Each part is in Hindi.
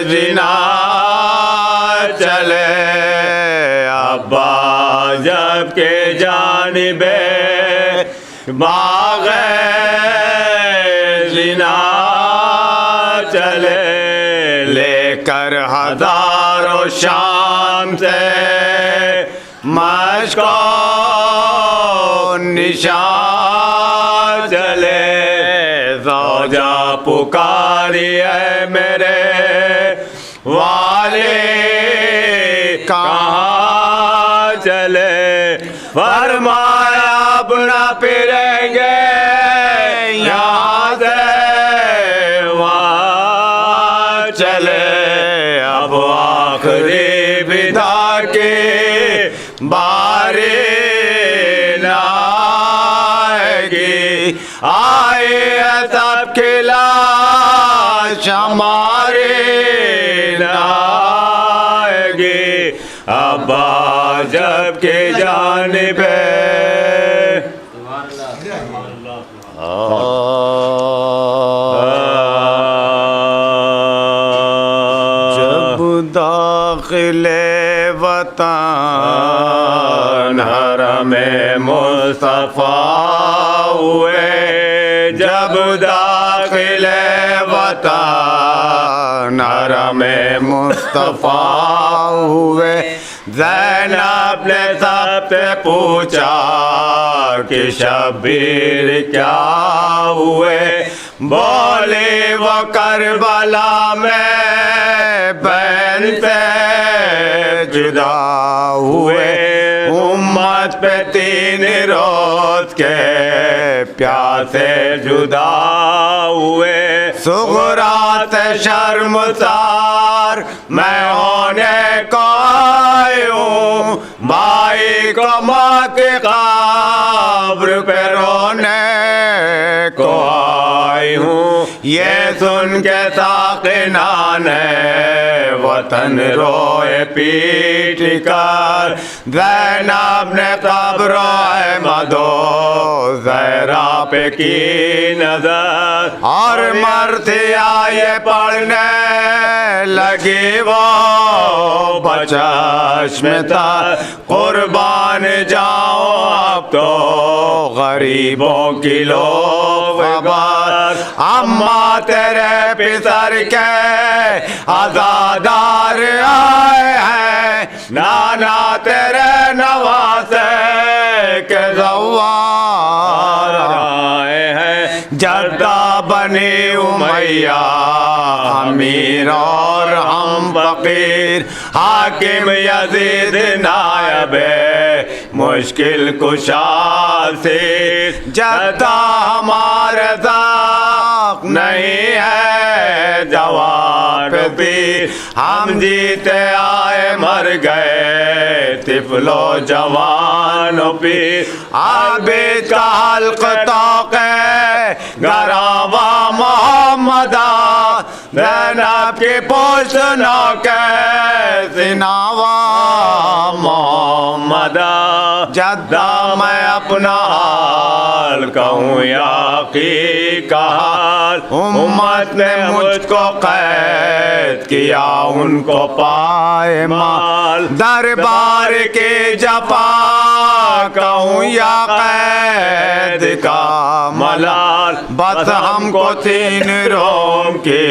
जिना चले अब्बा जब के जानिबे बाग़ जिना चले लेकर हजारों शाम से मशको निशान चले ज़ौजा पुकारी है मेरे वाले कहाँ चले फरमाया अब ना फिरेंगे यहाँ से वहाँ चले अब आखिरी विदा के बारी लाएगी आए सब खिलाश हमारे लाएगी अब्बा जब के जानिबे जब दाखिले वतन हरमे मुस्तफा हुए जब दाखिले वतन हरमे मुस्तफा हुए ज़ैनब ने सबसे पूछा कि शब्बीर क्या हुए बोले वो करबला में बहन से जुदा हुए उम्मत पे 3 रोज के प्यासे जुदा हुए सुगरा से शर्मसार मैं होने को आयूं भाई को माँ के कब्र पे रोने को आई हूँ ये सुन के साकिना ने वतन रोए पीट कर ज़ैनब ने कब्र अहमदो ज़हरा पे की नजर और मर्तिया ये पढ़ने लगी वो बचश में था कुर्बान जाओ अब तो गरीबों की लो खबर अम्मा तेरे पितर के आजादार आए हैं नाना तेरे नवासे के ज़व्वार आए हैं जद्दा बनी उमैया अमीर और हम फकीर हाकिम यजीद नायबे मुश्किल कुशा से जद्दा हमारे साथ नहीं है जवान भी हम जीते आए मर गए तिफलो जवानों पे आबे का हल्क तोके गरावा मोहम्मदा ज़ैनब के पोस्ट नौके सिनावा मोहम्मदा जद्दा मैं अपना हाल कहूँ या की हाल उम्मत ने मुझको कैद किया उनको पाए माल दरबार के जफा कहूँ या कैद का मलाल बस हमको 3 रोम की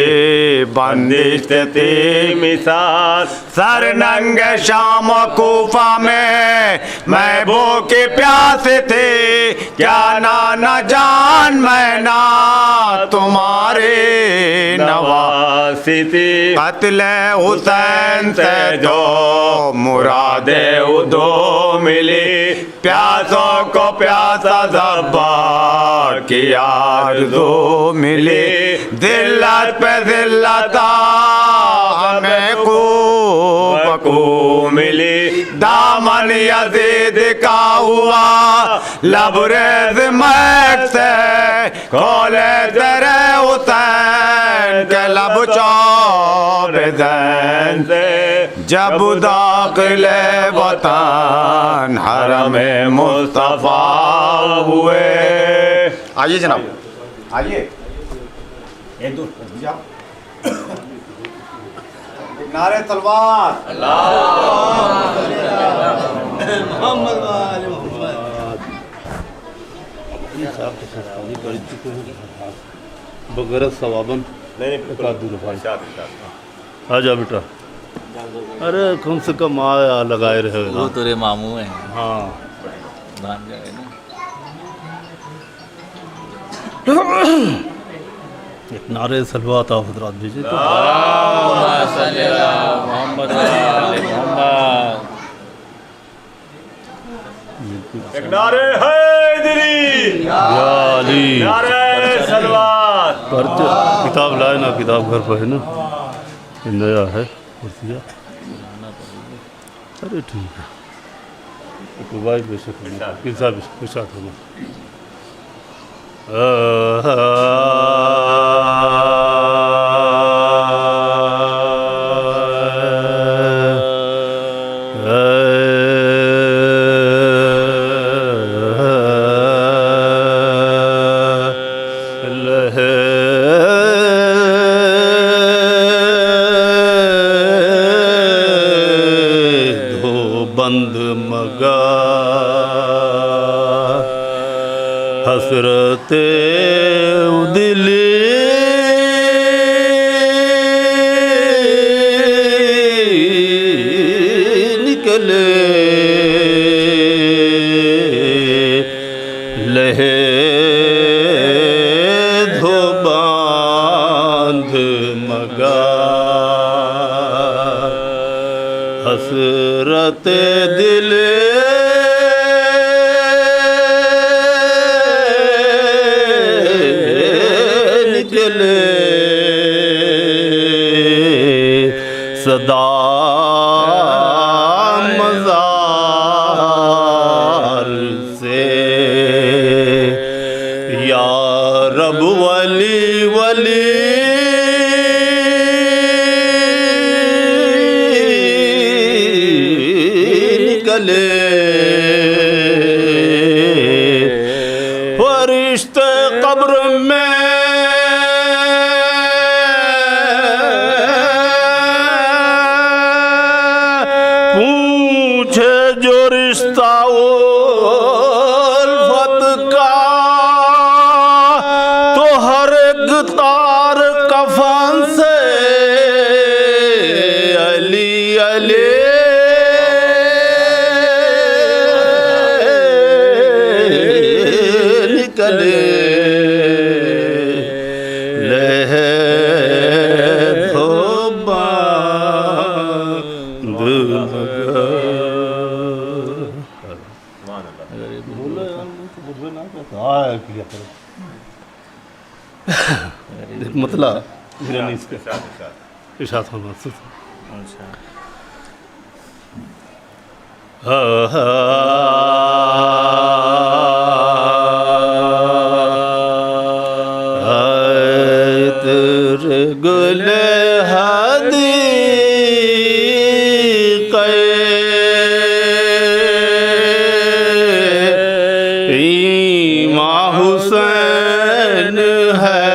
बंदिश थी मिसाल सर नंगे शाम कूफा में मैं भूखे प्यास थे क्या नाना जान मैं ना तुम्हारे नवासी थी कत्ले हुसैन से जो मुरादे उदो मिली प्यासों को प्यासा ज़ब्बा की आरज़ू मिली दिल्लत पे दिल्लत हमें को मिली दामन यजीद का हुआ लबरेज महक से खोले तेरे हुसैन के लब चौबेज़ैन से जब दाखिले वतन हरमे मुस्तफा हुए। आइए जनाब आइए। नारे तलवार बगैर सवाबन आ जा बेटा। अरे कम से कम आया लगाए रहे वो तेरे मामू हैं। हाँ भांजा है ना। एक नारे सलवात आप हजरात भेजे तो मोहम्मद एक नारे हैदरी अली नारे सलवात पर्चे किताब लाए ना, किताब घर पर है ना, ये नया है कुर्सिया। अरे ठीक है तो भाई बेशक किस साहब के साथ होना। बंद मगा हसरते दिल निकले लहे धो बांध मगा हसरत दिल निकले सदा मज़ार से या रब वली वली निकले फरिश्ते कब्र में पूछे जो रिश्ता उल्फत का, तो हर एक तार कफन से अली अली निकले लह धो बांध मगा। बोलो यार तो मुझे ना कहता आया क्या करो मतलब मेरा नहीं इसके साथ होना अच्छा तेरे गुल हदी इमाम हुसैन है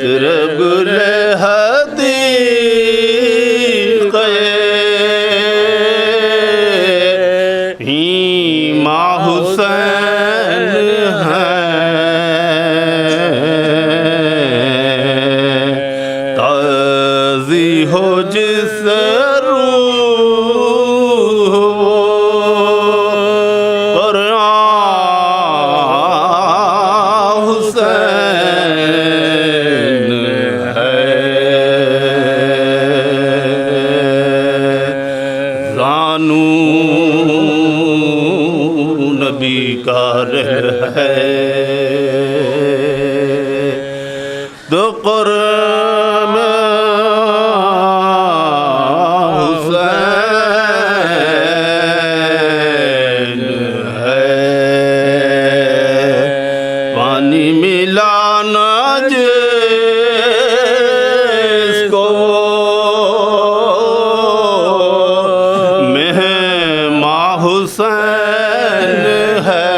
तेरे गुल हदी इमाम हुसैन है ताज़ी हो जिस रूह पर हुसैन है जानू नबी का रह है दो क़ुर्ब हुसैन है पानी मिलाना जिसको मेहमा हुसैन है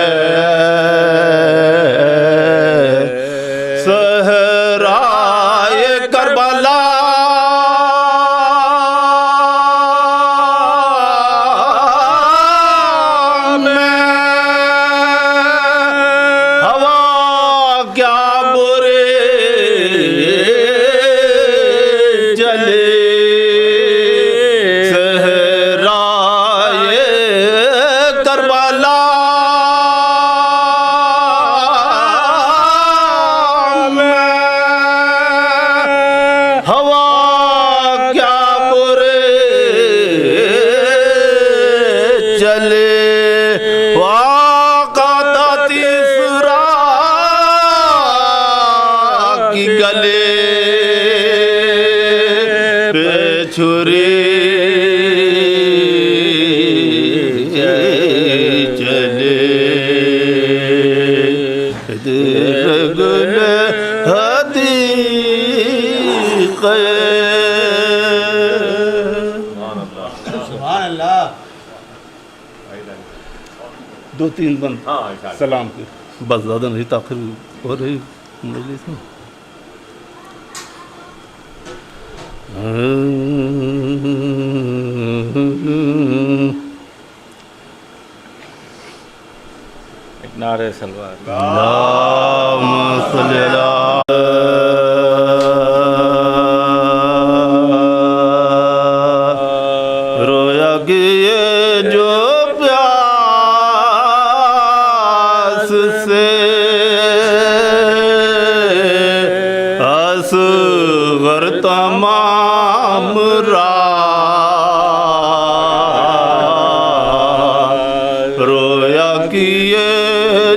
की गले पे छुरी चले गुल हदी दो तीन बंद सलाम के बस ज़्यादा नहीं ताखिर हो रही मजलिस में। एक नारे सलवार। अल्लाहुम्मा सल्ली अला रोया कि ये जो प्यास से असगर तमाम रात रोया कि ये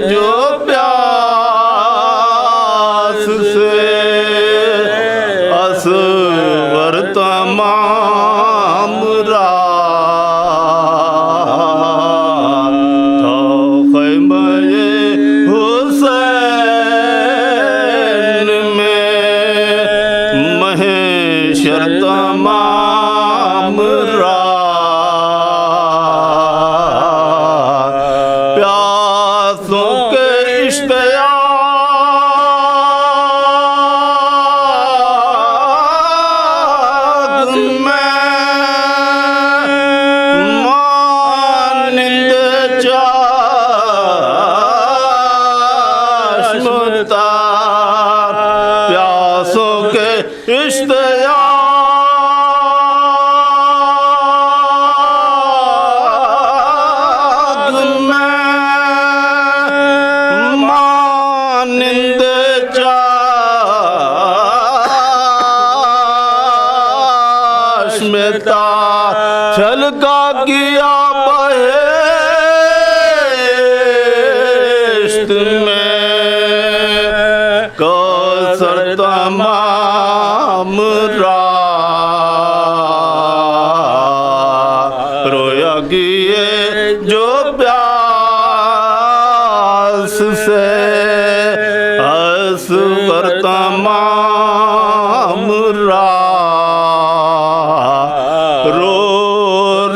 जो प्यास से असगर तमाम रात तो ख़ैमे हुसैन में महशर तमाम रात प्यासों के इश्तियाक में मानिंद चश्मतार प्यासों के इश्तियाक में मानिंद चश्मतार छलका किया बहिश्त में कौसर तमाम रात रोया कि ये जो प्यास से असगर तमाम रात रो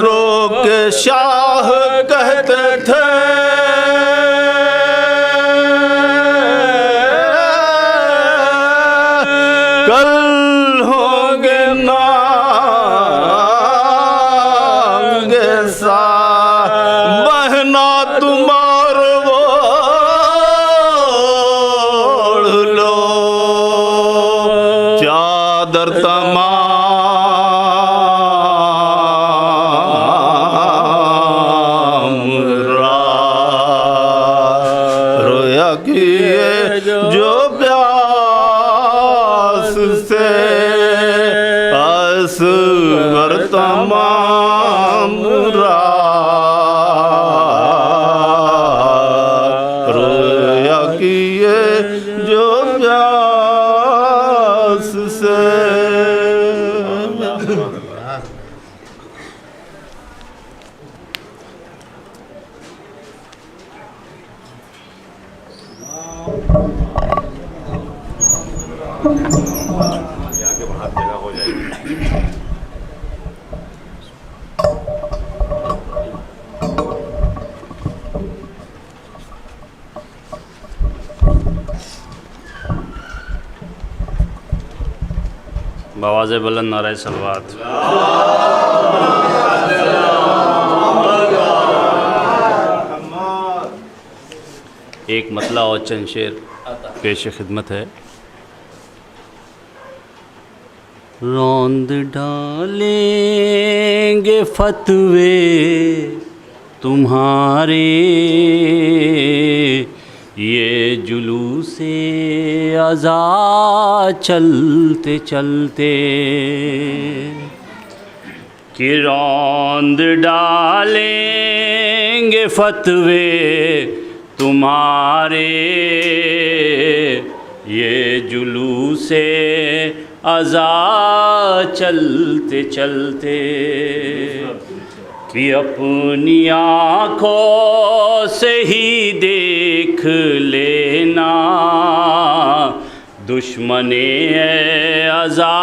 रो के शाह कहते थे कल होंगे नांगे साथ बहना तुम्हार ओढ़ लो चादर तमाम रात रोया कि ये जो प्यास से असगर तमाम रात रोया कि ये जो प्यास से बवाज़े बुलंद नारे सलवात। एक मतला और चंद शेर पेश खिदमत है। रौंद डालेंगे फतवे तुम्हारे ये जुलूसे अज़ा चलते चलते कि रौंद डालेंगे फतवे तुम्हारे ये जुलूसे अज़ा चलते चलते कि अपनी आँखों से ही देख लेना दुश्मने अज़ा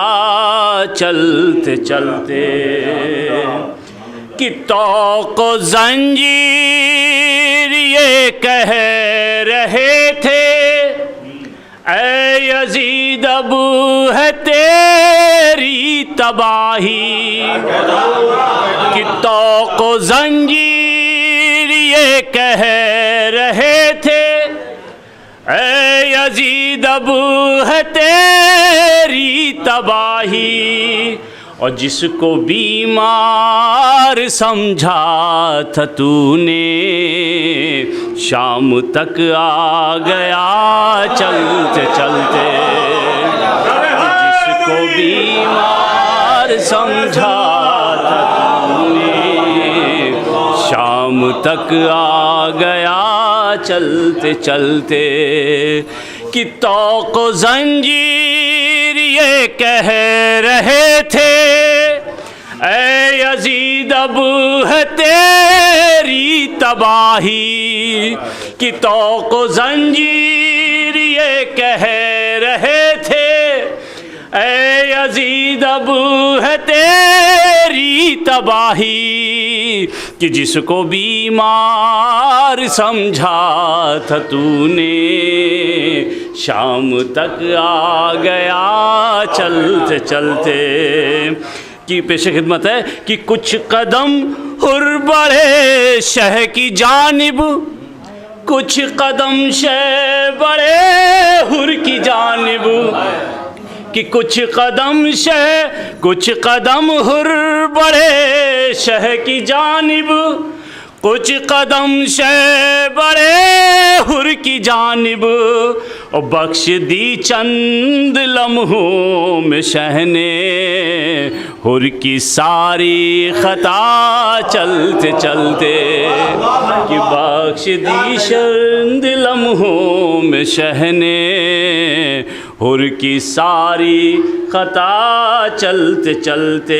चलते चलते कि तौक़ ज़ंजीर ये कह रहे थे ऐ यज़ीद अब है तेरी तबाही कि तौक़ ज़ंजीर ये कह रहे थे ऐ यज़ीद अब है तेरी तबाही और जिसको बीमार समझा था तूने शाम तक आ गया चलते चलते जिसको बीमार समझा था तूने शाम तक आ गया चलते चलते कि तौक़ ज़ंजीर ये कह रहे थे ऐ यज़ीद अब है तेरी तबाही कि तौक़ ज़ंजीर ये कह रहे थे ऐ यज़ीद अब है तेरी तबाही कि जिसको बीमार समझा था तूने शाम तक आ गया चलते चलते कि पेश खिदमत है कि कुछ कदम हुर बढ़े शह की जानिब कुछ कदम शह बढ़े हुर की जानिब कि कुछ कदम हुर बढ़े शह की जानिब कुछ कदम शह बढ़े हुर की जानिब और बख्श दी चंद लम्हों में शहने हुर की सारी खता चलते चलते कि बख्श दी चंद लम्हों में शहने हुर की सारी खता चलते चलते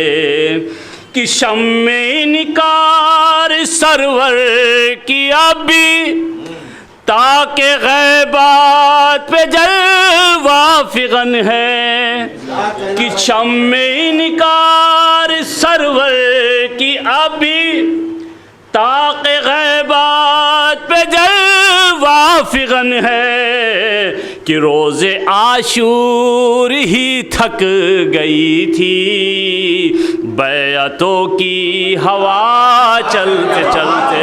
कि शम्मे इनकार सरवर की अभी ताके गैबात पे जलवा फिगन है कि शम्मे इनकार सरवर की अभी ताके गैबात पे जलवा फिगन है कि रोज़े आशूर ही थक गई थी बैअतों की हवा चलते चलते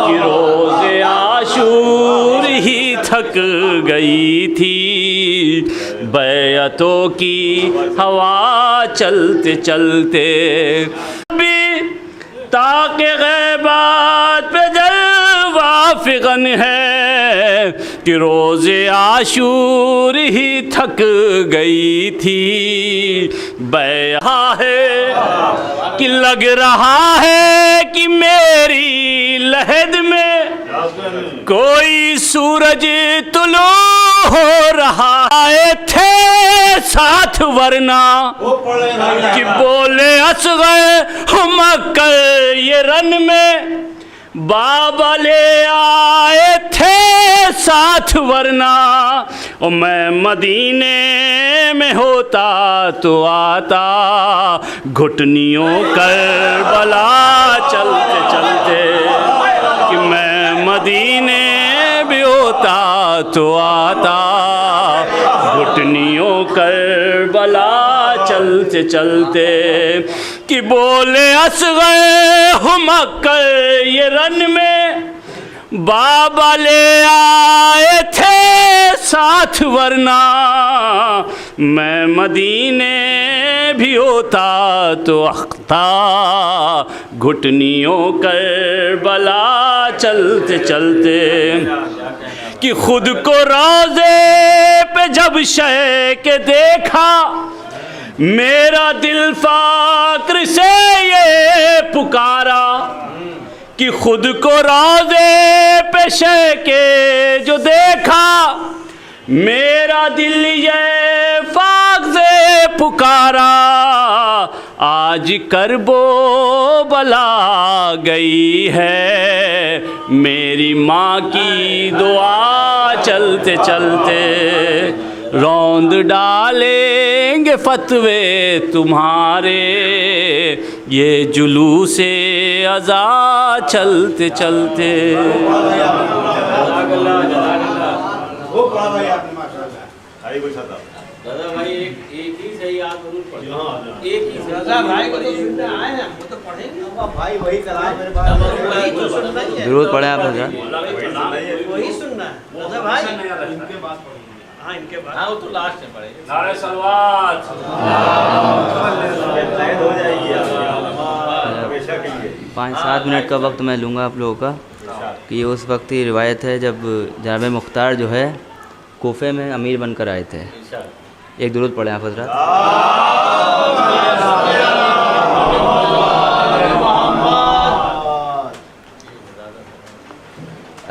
कि रोज़े आशूर ही थक गई थी बैअतों की हवा चलते चलते ताके गैबात पे जलवा फिगन है कि रोज़े आशूर ही थक गई थी बैहा है कि लग रहा है कि मेरी लहद में कोई सूरज तुलो हो रहा है थे साथ वरना कि बोले असग़र हम कर ये रन में बाबा ले आए थे साथ वरना और मैं मदीने में होता तो आता घुटनियों करबला चलते चलते कि मैं मदीने भी होता तो आता घुटनियों करबला चलते चलते कि बोले असग़र हम कर ये रन में बाबा ले आए थे साथ वरना मैं मदीने भी होता तो अख्ता घुटनियों करबला चलते चलते कि खुद को रोज़े पे जब शह के देखा मेरा दिल फ़क्र से ये पुकारा कि खुद को रोज़े पे शह के जो देखा मेरा दिल ये फाक से पुकारा, आज करबो बला गई है। मेरी माँ की दुआ चलते चलते रौंद डालेंगे फतवे तुम्हारे, ये जुलूसे अज़ा चलते चलते। दादा भाई एक ही सही आप जरूर पढ़ो। एक ही दादा भाई को तो सुनने आए हैं, वो तो पढ़ेंगे। भाई वही कला मेरे पास वही तो सुनना ही है। जरूर पढ़े आप हजरत। वही सुनना है दादा भाई। इनके बाद पढ़ेंगे। हाँ इनके बाद। हाँ वो तो लास्ट में पढ़ेंगे। नारे सलवात। हो जाएगी हमेशा के लिए। 5-7 मिनट का वक्त मैं लूँगा आप लोगों का कि उस वक्त की रिवायत है जब जनाब मुख्तार जो है कोफे में अमीर बनकर आए थे। एक दुरूद पढ़े आप हजरत।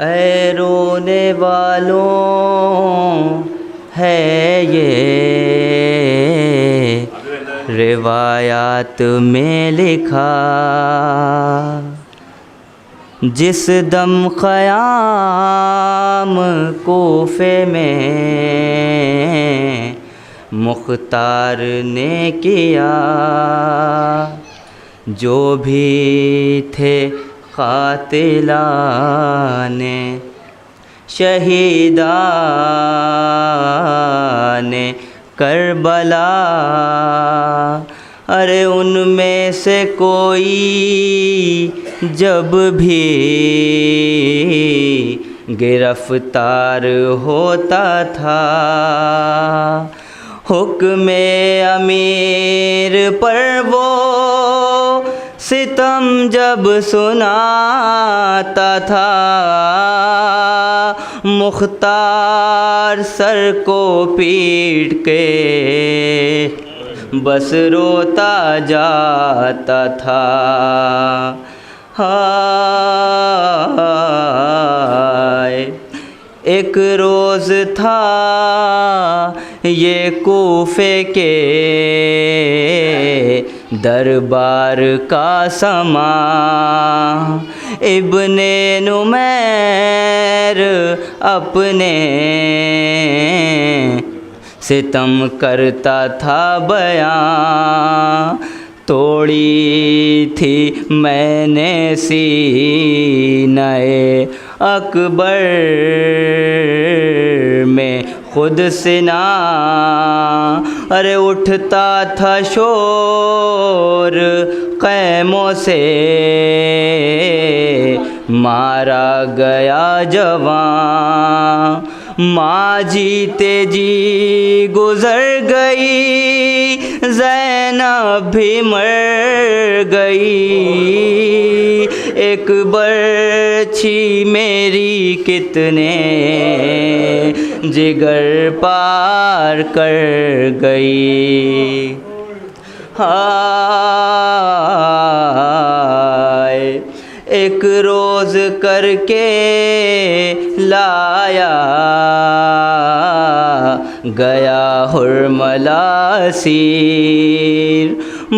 ऐ रोने वालों है ये रिवायात में लिखा, जिस दम क़याम कोफे में मुख्तार ने किया, जो भी थे क़ातिलाने शहीदाने करबला, अरे उनमें से कोई जब भी गिरफ्तार होता था, हुक्म अमीर पर वो सितम जब सुनाता था, मुख्तार सर को पीट के बस रोता जाता था। हाय एक रोज़ था ये कूफे के दरबार का समा, इब्ने नुमैर अपने सितम करता था बयां, तोड़ी थी मैंने सीने अकबर में खुद सिना, अरे उठता था शोर क़ैमों से मारा गया जवान, माँ जीते जी गुज़र गई, ज़ैनब भी मर गई, एक बर्छी मेरी कितने जिगर पार कर गई। हाय एक रोज़ करके लाया गया हुरमला सीर,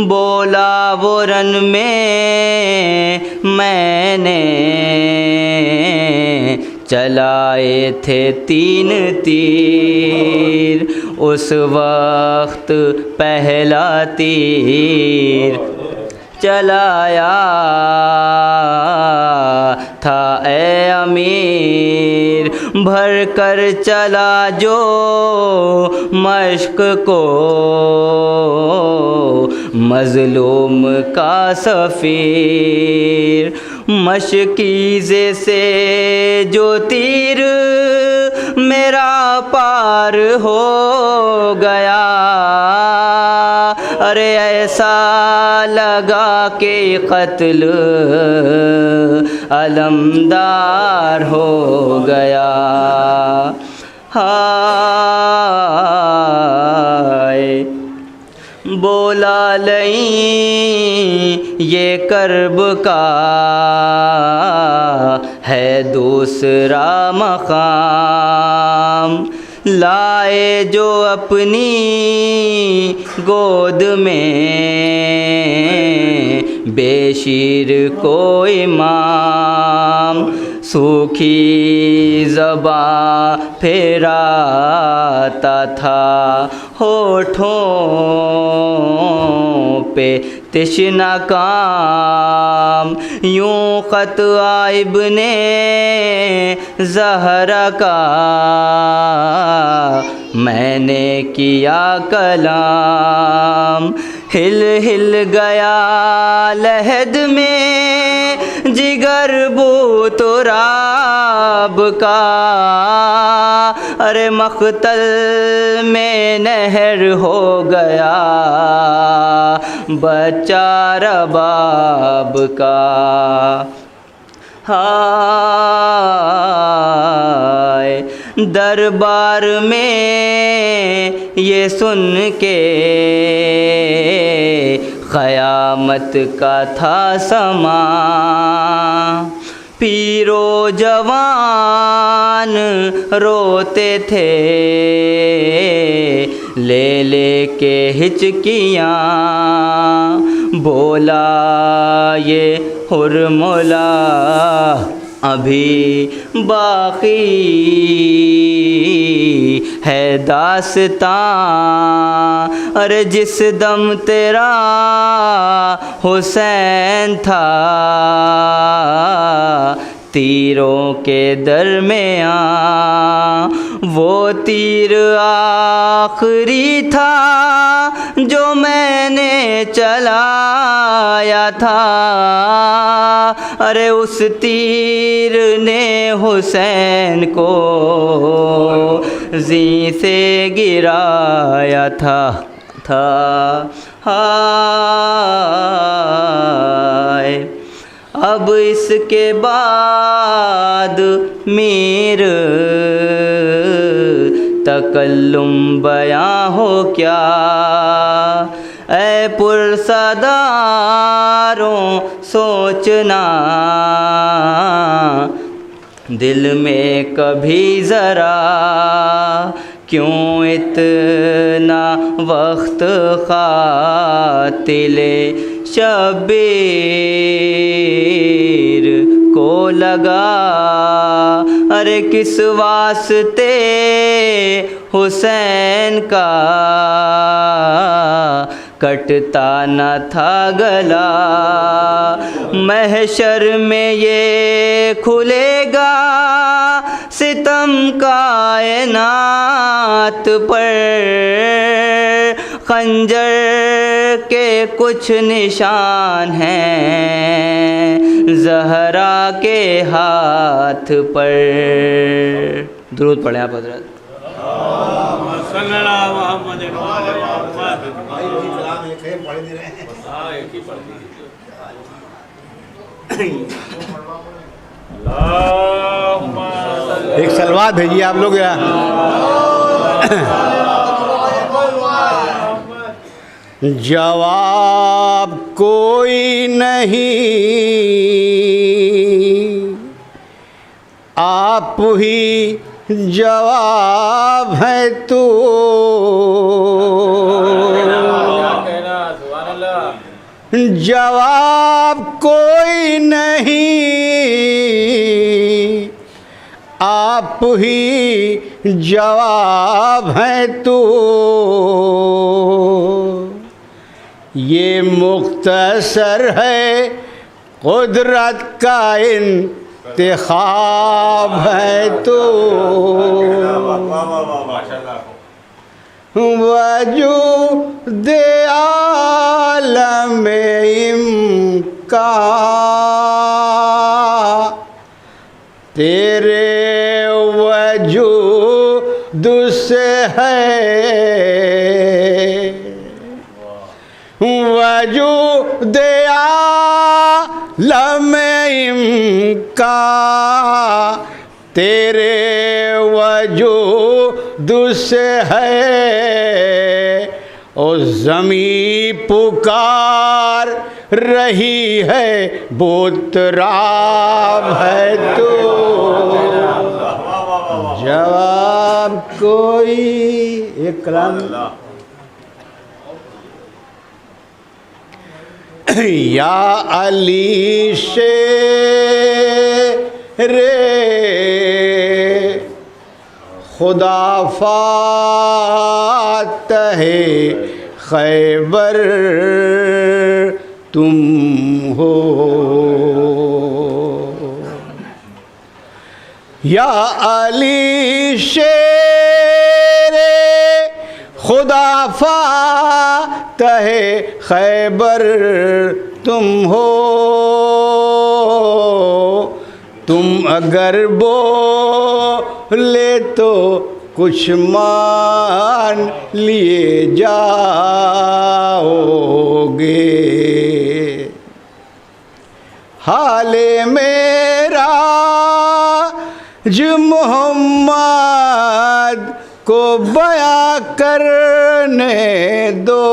बोला वो रन में मैंने चलाए थे 3 तीर, उस वक्त पहला तीर चलाया था ए अमीर, भर कर चला जो मश्क को मज़लूम का सफ़ीर, मशकीज़े से जो तीर मेरा पार हो गया, अरे ऐसा लगा के कत्ल अलमदार हो गया। हाय बोला लई ये कर्ब का है दूसरा मकाम, लाए जो अपनी गोद में बेशीर को इमाम, सूखी ज़बां फेराता था होठों पे तिश्ना काम, यूं ख़त आइब ने ज़हरा का मैंने किया कलाम, हिल हिल गया लहद में जिगर बू तुराब का, अरे मख्तल में नहर हो गया बच्चा रबाब का। हाय दरबार में ये सुन के क़यामत का था समा, पीरो जवान रोते थे ले ले के हिचकियाँ, बोला ये हुर्मुला अभी बाकी है दास्तां, अरे जिस दम तेरा हुसैन था तीरों के दरमियाँ, वो तीर आखिरी था जो मैंने चलाया था, अरे उस तीर ने हुसैन को ज़ीं से गिराया था। हाय अब इसके बाद मीर तकल्लुम बयां हो क्या, ऐ पुरसदारों सोचना दिल में कभी ज़रा, क्यों इतना वक्त क़ातिले शब्बीर को लगा, अरे किस वास्ते हुसैन का कटता न था गला, महशर में ये खुलेगा सितम कायनात पर, खंजर के कुछ निशान हैं ज़हरा के हाथ पर। दुरूद पढ़ें आप हज़रत। एक सलवात भेजिए आप लोग यार। जवाब कोई नहीं आप ही जवाब है तू, जवाब कोई नहीं आप ही जवाब है तू, ये मुख्तसर है कुदरत का इंतिखाब है तू, वजूद आलम इम्का तेरे वजूद से है, वजूद आलम इम्का तेरे वजूद से है, ओ ज़मीं पुकार रही है बुतराब है तू, जवाब कोई एक कलाम या अली शेरे खुदा फातह खैबर तुम हो, या अली शेरे खुदा फातह खैबर तुम हो, तुम अगर बोले तो कुछ मान लिए जाओगे। हाले मेरा मोहम्मद को बयां करने दो,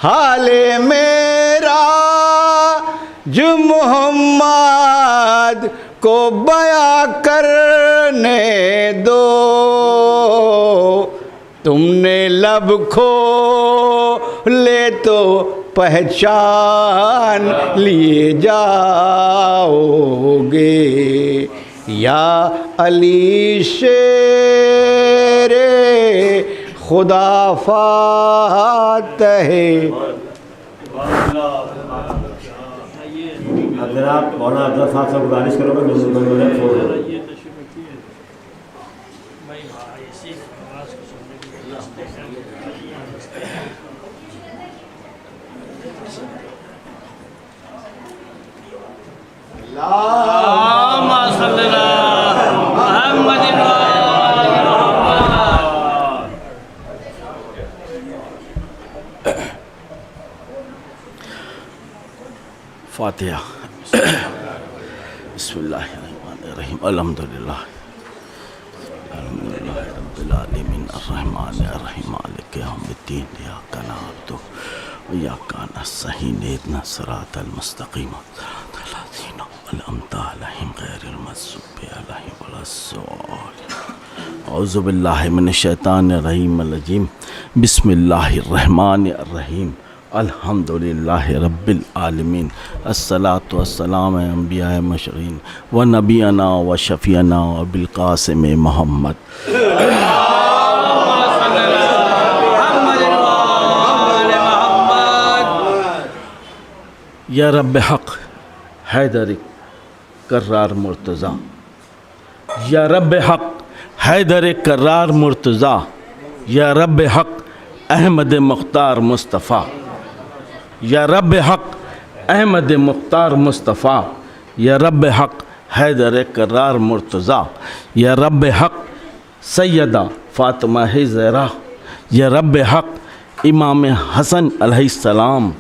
हाले मेरा मोहम्मद को बयां करने दो। तुमने लब खोले तो पहचान लिए जाओगे। या अली शेरे खुदा फातह। अगर आप मौलाना अफजल साहब से गुजारिश करोगे फातिहा। बिस्मिल्लाहिर्रहमानिर्रहीम। अल्हम्दुलिल्लाह रब्बिल आलमीन अर्रहमानिर्रहीम मालिकि यौमिद्दीन इय्याका नअबुदु व इय्याका नस्तईन इहदिनस सिरातल मुस्तकीम सिरातल लज़ीना अनअमता अलैहिम गैरिल मग़ज़ूबि अलैहिम वलद्दॉलीन। औज़ु बिल्लाहि मिनश शैतानिर रजीम। बिस्मिल्लाहिर्रहमानिर्रहीम। अल्हम्दुलिल्लाहि रब्बिल आलमीन। अस्सलातु वस्सलामु अला अंबियाए मशरीन व नबियना व शफीना व बिल क़ासिम मोहम्मद। या रब हक़ हैदर कर्रार मुर्तज़ा, या रब हक़ हैदर कर्रार मुर्तज़ा, या रब हक़ अहमद मुख्तार मुस्तफ़ा, या रब हक़ अहमद मुख्तार मुस्तफ़ा, या रब हक़ हैदर कर्रार मुर्तज़ा, या रब हक़ सैयदा फ़ातिमा ज़हरा, या रब हक़ इमाम हसन अलैहिस्सलाम,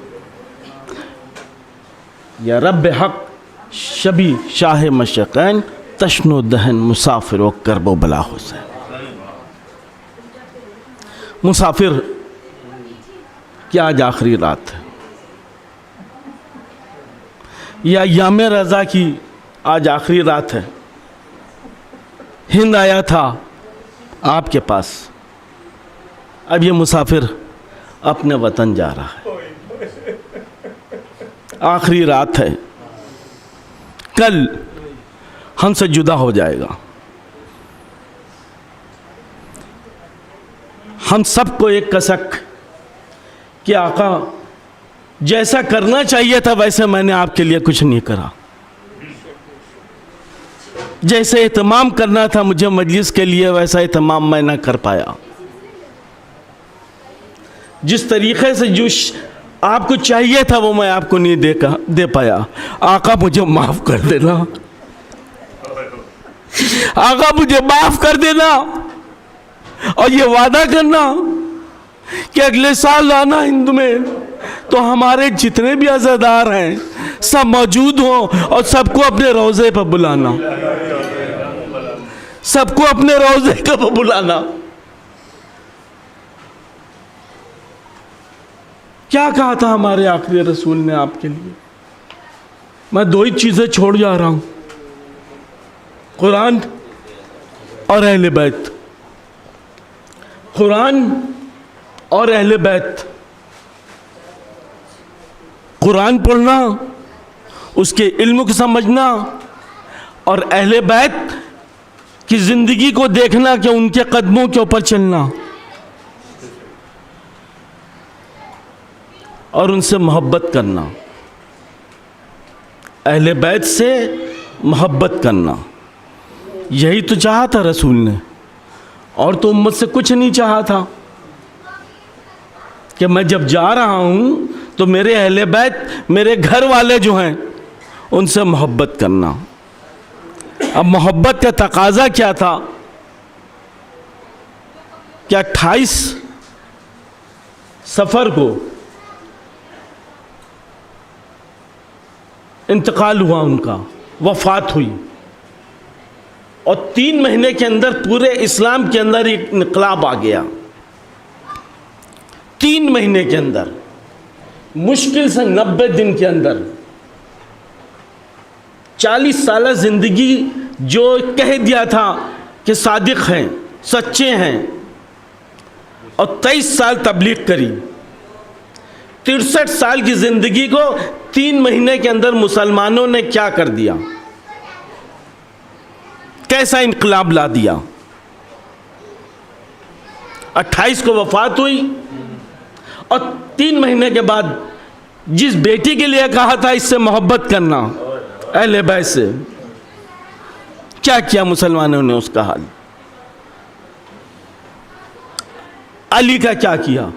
या रब हक़ शबी शाह मशक़ैन तशनो दहन मुसाफिर व करबो बला हुसैन। मुसाफिर की आज आखिरी रात है, या याम रज़ा की आज आखिरी रात है। हिंद आया था आपके पास, अब ये मुसाफिर अपने वतन जा रहा है। आखिरी रात है, कल हमसे जुदा हो जाएगा। हम सबको एक कसक कि आका जैसा करना चाहिए था वैसे मैंने आपके लिए कुछ नहीं करा, जैसे एहतमाम करना था मुझे मजलिस के लिए वैसा एहतमाम मैं ना कर पाया। जिस तरीक़े से जो आपको चाहिए था वो मैं आपको नहीं दे पाया। आका मुझे माफ़ कर देना, आका मुझे माफ़ कर देना, और ये वादा करना कि अगले साल आना हिंद में तो हमारे जितने भी अज़ादार हैं सब मौजूद हों और सबको अपने रोज़े पर बुलाना, सबको अपने रोज़े पर बुलाना। क्या कहा था हमारे आखिरी रसूल ने आपके लिए? मैं दो ही चीज़ें छोड़ जा रहा हूँ, कुरान और अहले बैत। कुरान और अहले बैत। कुरान पढ़ना, उसके इल्म को समझना, और अहले बैत की ज़िंदगी को देखना कि उनके कदमों के ऊपर चलना और उनसे मोहब्बत करना, अहले बैत से मोहब्बत करना। यही तो चाहा था रसूल ने, और तो उम्मत से कुछ नहीं चाहा था कि मैं जब जा रहा हूँ तो मेरे अहले बैत, मेरे घर वाले जो हैं, उनसे मोहब्बत करना। अब मोहब्बत का तकाजा क्या था कि 28 सफ़र को इंतकाल हुआ, उनका वफ़ात हुई, और 3 महीने के अंदर पूरे इस्लाम के अंदर एक इनकलाब आ गया। 3 महीने के अंदर, मुश्किल से 90 दिन के अंदर 40 साल ज़िंदगी जो कह दिया था कि सादिक हैं, सच्चे हैं, और 23 साल तबलीग करी। 63 साल की ज़िंदगी को 3 महीने के अंदर मुसलमानों ने क्या कर दिया, कैसा इनकलाब ला दिया। 28 को वफात हुई, और 3 महीने के बाद जिस बेटी के लिए कहा था इससे मोहब्बत करना, अहले बैत से, क्या किया मुसलमानों ने उसका हाल। अली का क्या किया,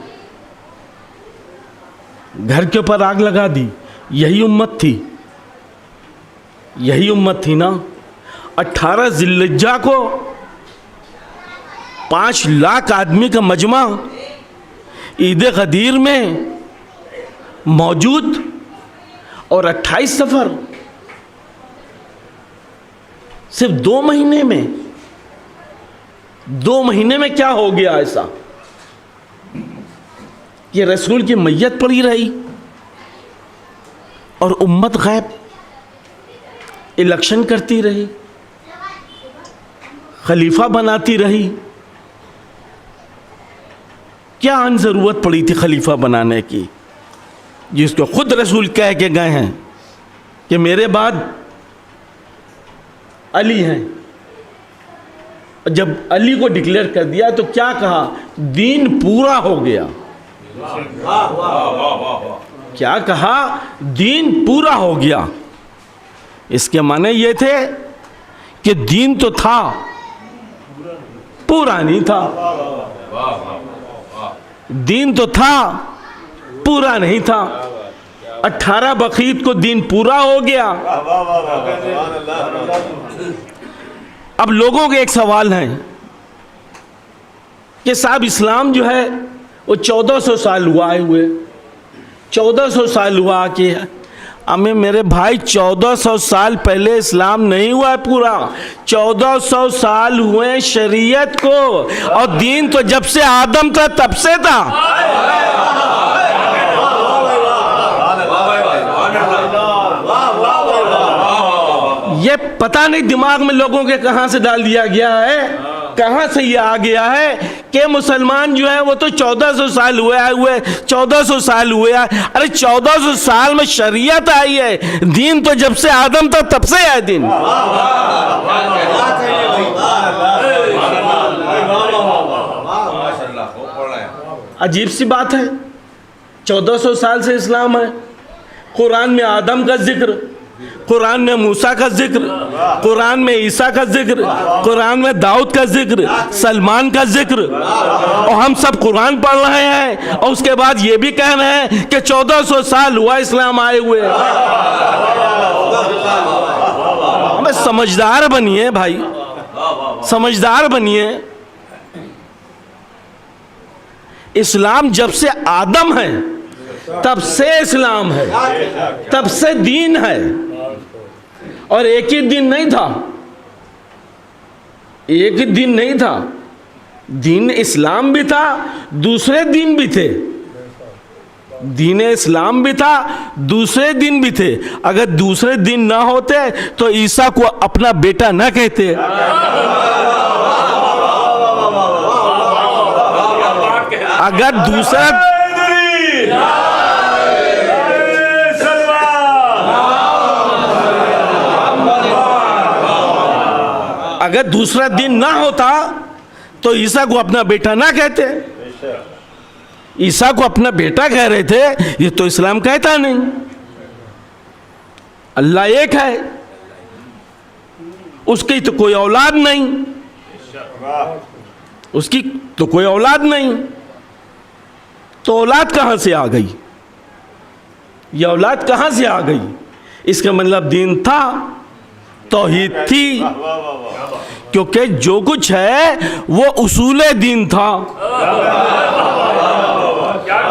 घर के ऊपर आग लगा दी। यही उम्मत थी, यही उम्मत थी ना। 18 ज़िल्हिज्जा को 5 लाख आदमी का मजमा ईद गदीर में मौजूद, और 28 सफ़र सिर्फ 2 महीने में। 2 महीने में क्या हो गया ऐसा कि रसूल की मैयत पड़ी रही और उम्मत गैब इलेक्शन करती रही, खलीफा बनाती रही। क्या अन ज़रूरत पड़ी थी खलीफा बनाने की, जिसको खुद रसूल कह के गए हैं कि मेरे बाद अली हैं। जब अली को डिक्लेयर कर दिया तो क्या कहा, दीन पूरा हो गया। क्या कहा, दीन पूरा हो गया। इसके माने ये थे कि दीन तो था, पूरा नहीं था। दीन तो था, पूरा नहीं था। 18 बकरीद को दीन पूरा हो गया। अब लोगों के एक सवाल है कि साहब इस्लाम जो है वो 1400 साल हुआ है, हुए 1400 साल हुआ कि हमें, मेरे भाई 1400 साल पहले इस्लाम नहीं हुआ है पूरा। 1400 साल हुए शरीयत को, और दीन तो जब से आदम था तब से था। ये पता नहीं दिमाग में लोगों के कहां से डाल दिया गया है, कहां से ये आ गया है कि मुसलमान जो है वो तो 1400 साल हुए 1400 साल हुए। अरे 1400 साल में शरीयत आई है, दीन तो जब से आदम था तब से है दीन। अजीब सी बात है, 1400 साल से इस्लाम है। कुरान में आदम का जिक्र, कुरान में मूसा का जिक्र, कुरान में ईसा का जिक्र, कुरान में दाऊद का जिक्र, सलमान का जिक्र, और हम सब कुरान पढ़ रहे हैं और उसके बाद ये भी कह रहे हैं कि 1400 साल हुआ इस्लाम आए हुए। हमें समझदार बनिए भाई, समझदार बनिए। इस्लाम जब से आदम है तब से इस्लाम है, तब से दीन है, और एक ही दिन नहीं था, एक ही दिन नहीं था। दीन इस्लाम भी था, दूसरे दिन भी थे। दीन इस्लाम भी था, दूसरे दिन भी थे। अगर दूसरे दिन ना होते तो ईसा को अपना बेटा ना कहते। अगर दूसरा अगर दूसरा दिन ना होता तो ईसा को अपना बेटा ना कहते। ईसा को अपना बेटा कह रहे थे, ये तो इस्लाम कहता नहीं। अल्लाह एक है, उसकी तो कोई औलाद नहीं, उसकी तो कोई औलाद नहीं, तो औलाद कहां से आ गई? ये औलाद कहां से आ गई? इसका मतलब दीन था, तौहीद थी, क्योंकि जो कुछ है वो उसूले दीन था।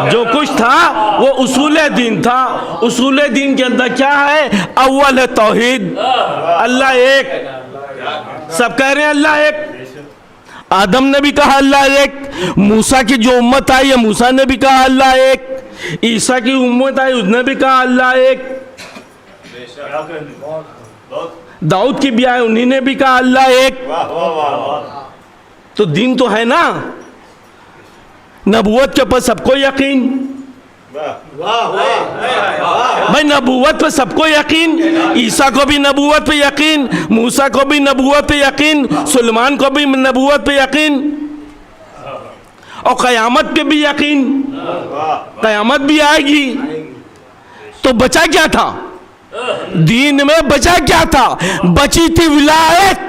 जो कुछ था वो उसूले दीन था। उसूले दीन के अंदर क्या है? अव्वल है तौहीद, अल्लाह एक। सब कह रहे हैं अल्लाह एक। आदम ने भी कहा अल्लाह एक, मूसा की जो उम्मत आई है मूसा ने भी कहा अल्लाह एक, ईसा की उम्मत आई उसने भी कहा अल्लाह एक, दाऊद की भी आई उन्हीं ने भी कहा अल्लाह एक। तो दीन तो है ना। नबूवत के ऊपर सबको यकीन, भाई नबूवत पे सबको यकीन। ईसा को भी नबूवत पे यकीन, मूसा को भी नबूवत पे यकीन, सुलेमान को भी नबूवत पे यकीन, और क़यामत पे भी यकीन। क़यामत भी आएगी। तो बचा क्या था दीन में? बचा क्या था? बची थी विलायत।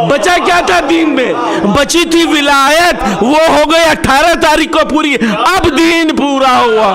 बचा क्या था दीन में? बची थी विलायत। वो हो गई 18 तारीख को पूरी। अब दीन पूरा हुआ।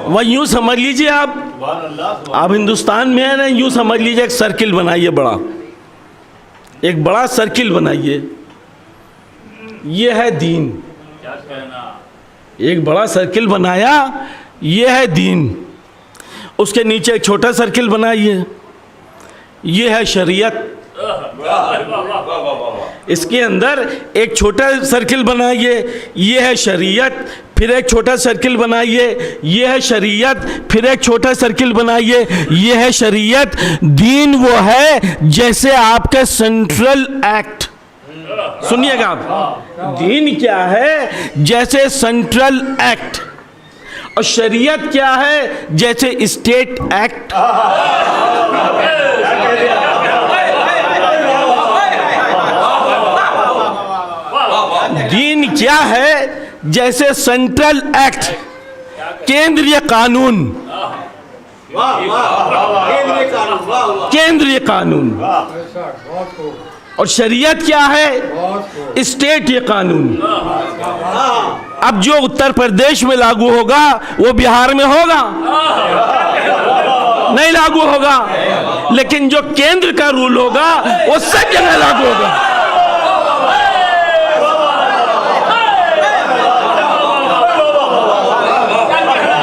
वह यूं समझ लीजिए, आप हिंदुस्तान में है ना, यूं समझ लीजिए एक सर्किल बनाइए, एक बड़ा सर्किल बनाइए। ये है दीन। एक बड़ा सर्किल बनाया, ये है दीन। उसके नीचे एक छोटा सर्किल बनाइए, ये है शरीयत। इसके अंदर एक छोटा सर्किल बनाइए, ये है शरीयत। फिर एक छोटा सर्किल बनाइए, ये है शरीयत। फिर एक छोटा सर्किल बनाइए, ये है शरीयत। दीन वो है जैसे आपके सेंट्रल एक्ट। सुनिएगा आप, दीन क्या है? जैसे सेंट्रल एक्ट। और शरीयत क्या है? जैसे स्टेट एक्ट। दीन क्या है? जैसे सेंट्रल एक्ट, केंद्रीय कानून। केंद्रीय कानून। और शरीयत क्या है? स्टेट कानून। अब जो उत्तर प्रदेश में लागू होगा वो बिहार में होगा नहीं लागू होगा, लेकिन जो केंद्र का रूल होगा वो सब जगह लागू होगा।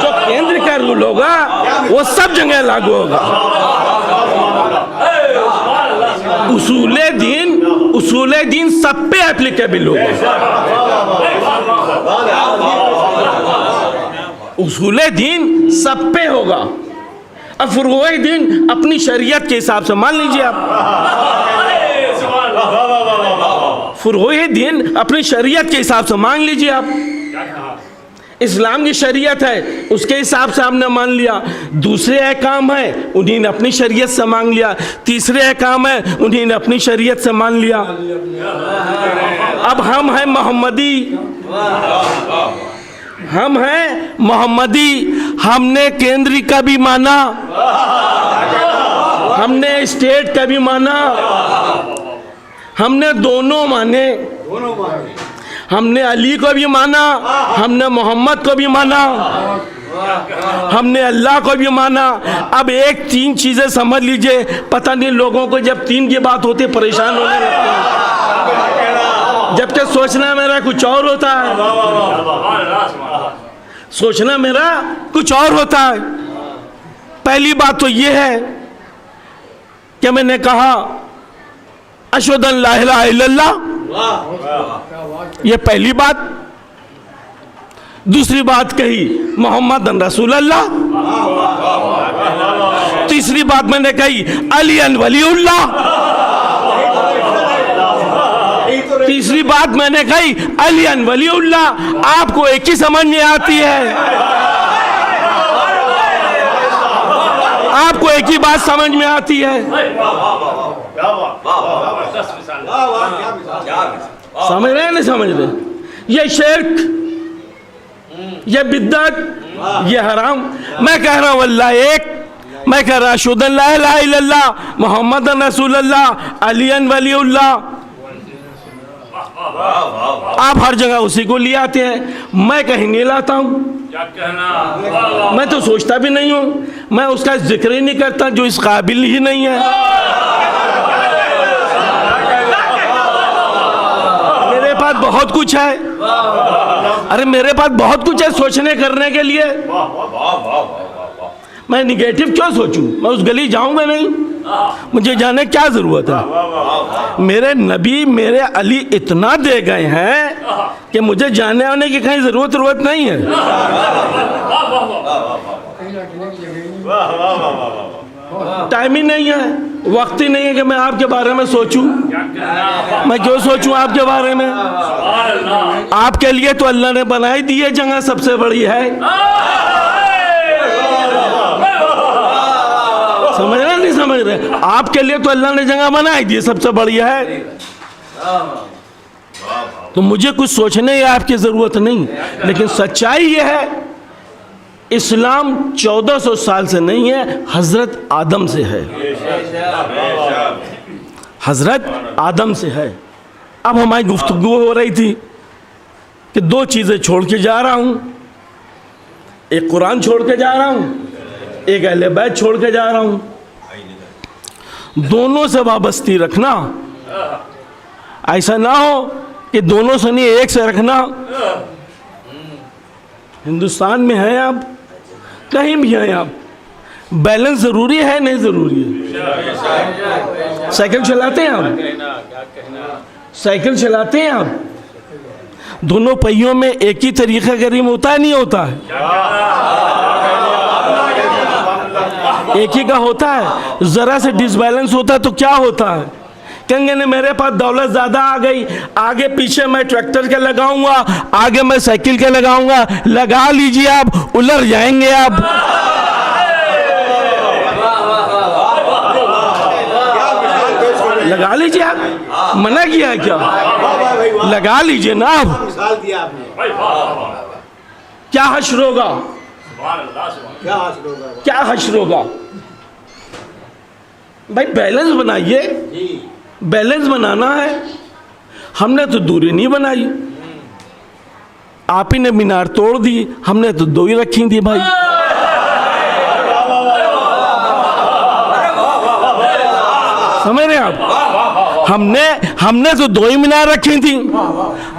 जो केंद्र का रूल होगा वो सब जगह लागू होगा। उसूले दीन सब पे एप्लीकेबल होगा। उसूले दीन सब पे होगा। अब फुरूए दीन अपनी शरीयत के हिसाब से मान लीजिए आप। फुरूए दीन अपनी शरीयत के हिसाब से मान लीजिए आप। इस्लाम की शरीयत है उसके हिसाब से हमने मान लिया। दूसरे अहकाम है उन्हीं ने अपनी शरीयत से मान लिया। तीसरे अहकाम है उन्हीं ने अपनी शरीयत से मान लिया। अब हम हैं मोहम्मदी। हम हैं मोहम्मदी। हमने केंद्र का भी माना, हमने स्टेट का भी माना, हमने दोनों माने। हमने अली को भी माना, हमने मोहम्मद को भी माना। हमने अल्लाह को भी माना। अब एक 3 चीजें समझ लीजिए, पता नहीं लोगों को जब 3 की बात होती है परेशान होने लगते हैं, जबकि सोचना मेरा कुछ और होता है, सोचना मेरा कुछ और होता है। पहली बात तो ये है कि मैंने कहा अशहदु अन ला इलाहा इल्लल्लाह, ये पहली बात। दूसरी बात कही मोहम्मद रसूलुल्लाह। तीसरी बात मैंने कही अली अन वलीउल्लाह। तीसरी बात मैंने कही अली अन वलीउल्लाह। आपको एक ही समझ में आती है, आपको एक ही बात समझ में आती है। समझ रहे हैं नहीं समझ रहे? ये शिर्क, ये बिद्दत, ये हराम। मैं कह रहा हूं अल्लाह एक, मैं कह रहा अशहदु अन ला इलाहा इल्लल्लाह मोहम्मद रसूलुल्लाह अली अन वलीउल्लाह। आप हर जगह उसी को ले आते हैं, मैं कहीं नहीं लाता हूं। मैं तो सोचता भी नहीं हूं, मैं उसका जिक्र ही नहीं करता जो इस काबिल ही नहीं है। मेरे पास बहुत कुछ है, अरे मेरे पास बहुत कुछ है सोचने करने के लिए। मैं निगेटिव क्यों सोचूं? मैं उस गली जाऊंगा नहीं, मुझे जाने क्या जरूरत है? मेरे नबी मेरे अली इतना दे गए हैं कि मुझे जाने आने की कहीं जरूरत नहीं है। टाइम ही नहीं है, वक्त ही नहीं है कि मैं आपके बारे में सोचूं। मैं क्यों सोचूं आपके बारे में? आपके लिए तो अल्लाह ने बनाई दी है जगह सबसे बड़ी है। समझ रहे नहीं समझ रहे? आपके लिए तो अल्लाह ने जगह बनाई दी है सबसे बढ़िया है। तो मुझे कुछ सोचने या आपकी जरूरत नहीं। लेकिन सच्चाई यह है इस्लाम 1400 साल से नहीं है, हजरत आदम से है। हजरत आदम से है। अब हमारी गुफ्तगू हो रही थी कि 2 चीजें छोड़ के जा रहा हूं, एक कुरान छोड़ के जा रहा हूं, एक अहले बैत छोड़ के जा रहा हूं। दोनों से वाबस्ती रखना, ऐसा ना हो कि दोनों से नहीं एक से रखना। हिंदुस्तान में है आप, कहीं भी हैं आप, बैलेंस जरूरी है नहीं जरूरी है? साइकिल चलाते हैं आप, साइकिल चलाते हैं आप, दोनों पहियों में एक ही तरीका का रिम होता है नहीं होता है? एक ही का होता है। जरा से डिसबैलेंस होता है तो क्या होता है? कहेंगे ने मेरे पास दौलत ज्यादा आ गई, आगे पीछे मैं ट्रैक्टर के लगाऊंगा, आगे मैं साइकिल के लगाऊंगा। लगा लीजिए आप, उलझ जाएंगे आप। लगा लीजिए आप, मना किया है क्या? लगा लीजिए ना आप। क्या हश्र होगा? क्या हश्र होगा? भाई बैलेंस बनाइए, बैलेंस बनाना है। हमने तो दूरी नहीं बनाई, आप ही ने मीनार तोड़ दी, हमने तो 2 ही रखी थी भाई। समझ रहे आप? हमने तो 2 ही मीनार रखी थी,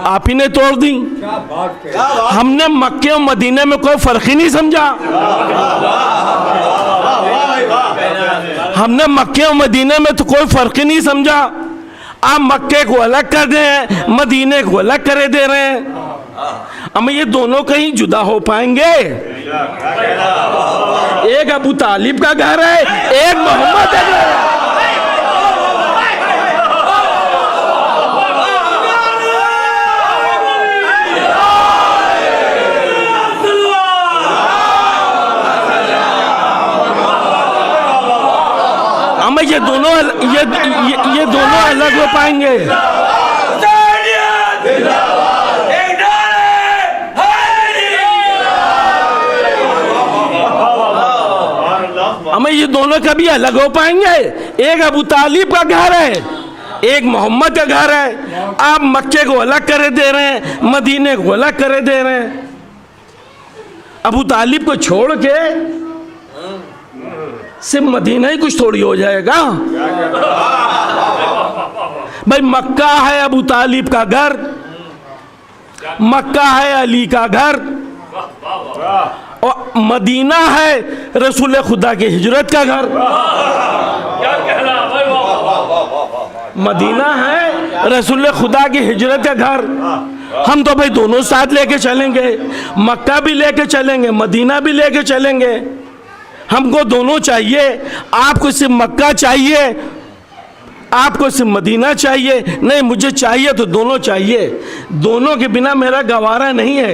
आप ही ने तोड़ दी। हमने मक्के और मदीने में कोई फर्क ही नहीं समझा। हमने मक्के और मदीने में तो कोई फर्क ही नहीं समझा। आप मक्के को अलग कर दे हैं, मदीने को अलग करे दे रहे हैं। हम ये दोनों कहीं जुदा हो पाएंगे? एक अबू तालिब का घर है, एक मोहम्मद का घर है। हमें ये दोनों अलग हो पाएंगे? हमें ये दोनों कभी अलग हो पाएंगे? एक अबू तालिब का घर है, एक मोहम्मद का घर है। आप मक्के को अलग करे दे रहे हैं, मदीने को अलग करे दे रहे हैं। अबू तालिब को छोड़ के सिर्फ मदीना ही कुछ थोड़ी हो जाएगा भाई। मक्का है अबू तालिब का घर, मक्का है अली का घर, और मदीना है रसूल खुदा की हिजरत का घर। मदीना है रसूल खुदा की हिजरत का घर। हम तो भाई दोनों साथ लेके चलेंगे, मक्का भी लेके चलेंगे, मदीना भी लेके चलेंगे। हमको दोनों चाहिए। आपको सिर्फ मक्का चाहिए, आपको सिर्फ मदीना चाहिए? नहीं, मुझे चाहिए तो दोनों चाहिए। दोनों के बिना मेरा गवारा नहीं है।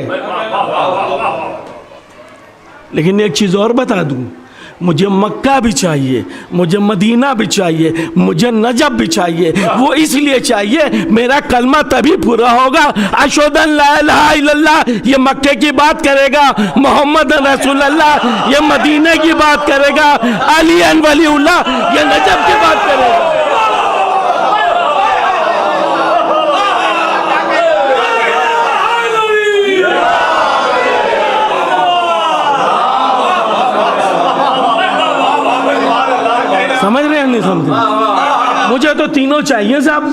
लेकिन एक चीज़ और बता दूं, मुझे मक्का भी चाहिए, मुझे मदीना भी चाहिए, मुझे नजब भी चाहिए। वो इसलिए चाहिए, मेरा कलमा तभी पूरा होगा। अशहदु अन ला इलाहा इल्लल्लाह ये मक्के की बात करेगा, मोहम्मद रसूलुल्लाह ये मदीने की बात करेगा, अली अन वलीउल्लाह ये नजब की बात करेगा। समझ रहे हैं नहीं समझ? मुझे तो तीनों चाहिए साहब।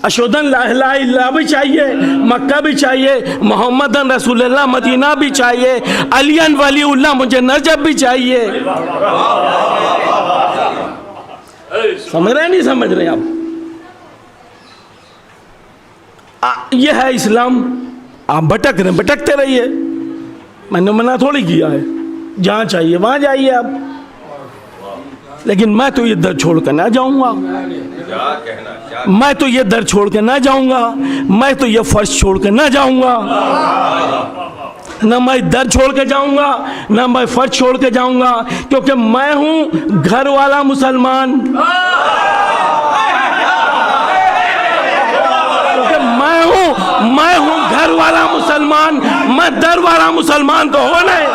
अशहदु अन ला इलाहा इल्लल्लाह भी चाहिए, मक्का भी चाहिए, मोहम्मदन रसूलुल्लाह मदीना भी चाहिए, अली अन वलीउल्लाह मुझे नजब भी चाहिए। समझ रहे हैं नहीं समझ रहे आप? ये है इस्लाम। आप भटक रहे, भटकते रहिए, मैंने मना थोड़ी किया है। जहाँ चाहिए वहाँ जाइए आप, लेकिन मैं तो ये दर छोड़ कर ना जाऊंगा। मैं तो ये दर छोड़ कर ना जाऊंगा, मैं तो ये फर्श छोड़ कर ना जाऊंगा। ना मैं दर छोड़ के जाऊंगा, ना मैं फर्श छोड़ के जाऊंगा, क्योंकि मैं हूं घर वाला मुसलमान। क्योंकि मैं हूं घर वाला मुसलमान, मैं दर वाला मुसलमान तो हो नहीं।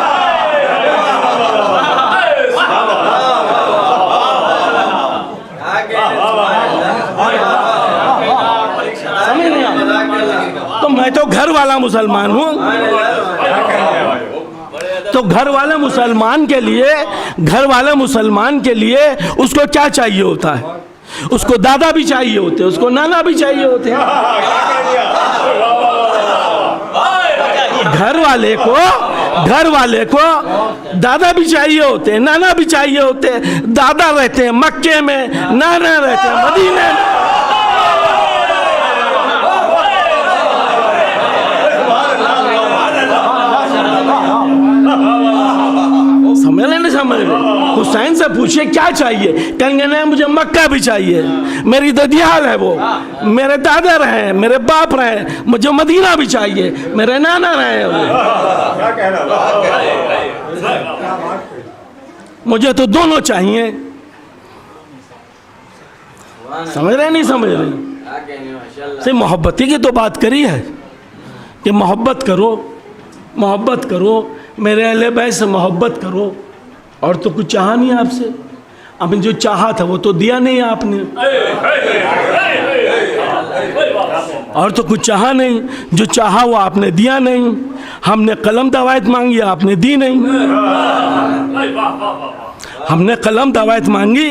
तो मैं तो घर वाला मुसलमान हूँ। तो घर वाले मुसलमान के लिए, घर वाले मुसलमान के लिए उसको क्या चाहिए होता है? उसको दादा भी चाहिए होते हैं, उसको नाना भी चाहिए होते हैं। घर वाले को दादा भी चाहिए होते हैं, नाना भी चाहिए होते हैं। दादा रहते हैं मक्के में, नाना रहते हैं मदीने में। समझ रहे? हुसैन से पूछिए क्या चाहिए, कहेंगे नहीं मुझे मक्का भी चाहिए, मेरी ददियाल है वो, मेरे दादा रहे, मेरे बाप रहे, मुझे मदीना भी चाहिए, मेरे नाना रहे वो। मुझे तो दोनों चाहिए। समझ रहे नहीं समझ रहे? सिर्फ मोहब्बती की तो बात करी है कि मोहब्बत करो, मोहब्बत करो, मेरे अहले बैत से मोहब्बत करो। और तो कुछ चाहा नहीं आपसे। आपने जो चाहा था वो तो दिया नहीं आपने, और तो कुछ चाहा नहीं। जो चाहा वो आपने दिया नहीं। हमने कलम दवायत मांगी, आपने दी नहीं। हमने कलम दवायत मांगी,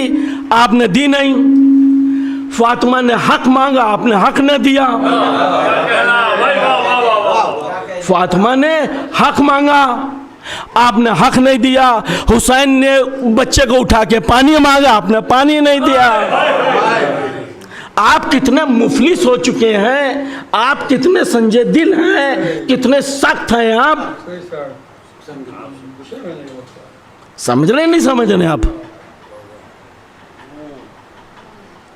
आपने दी नहीं। फातिमा ने हक मांगा, आपने हक न दिया। फातिमा ने हक मांगा, आपने हक नहीं दिया। हुसैन ने बच्चे को उठा के पानी मांगा, आपने पानी नहीं दिया। आप कितने मुफलिस हो चुके हैं, आप कितने संजय दिल हैं, कितने सख्त हैं आप। समझ रहे नहीं समझ रहे आप?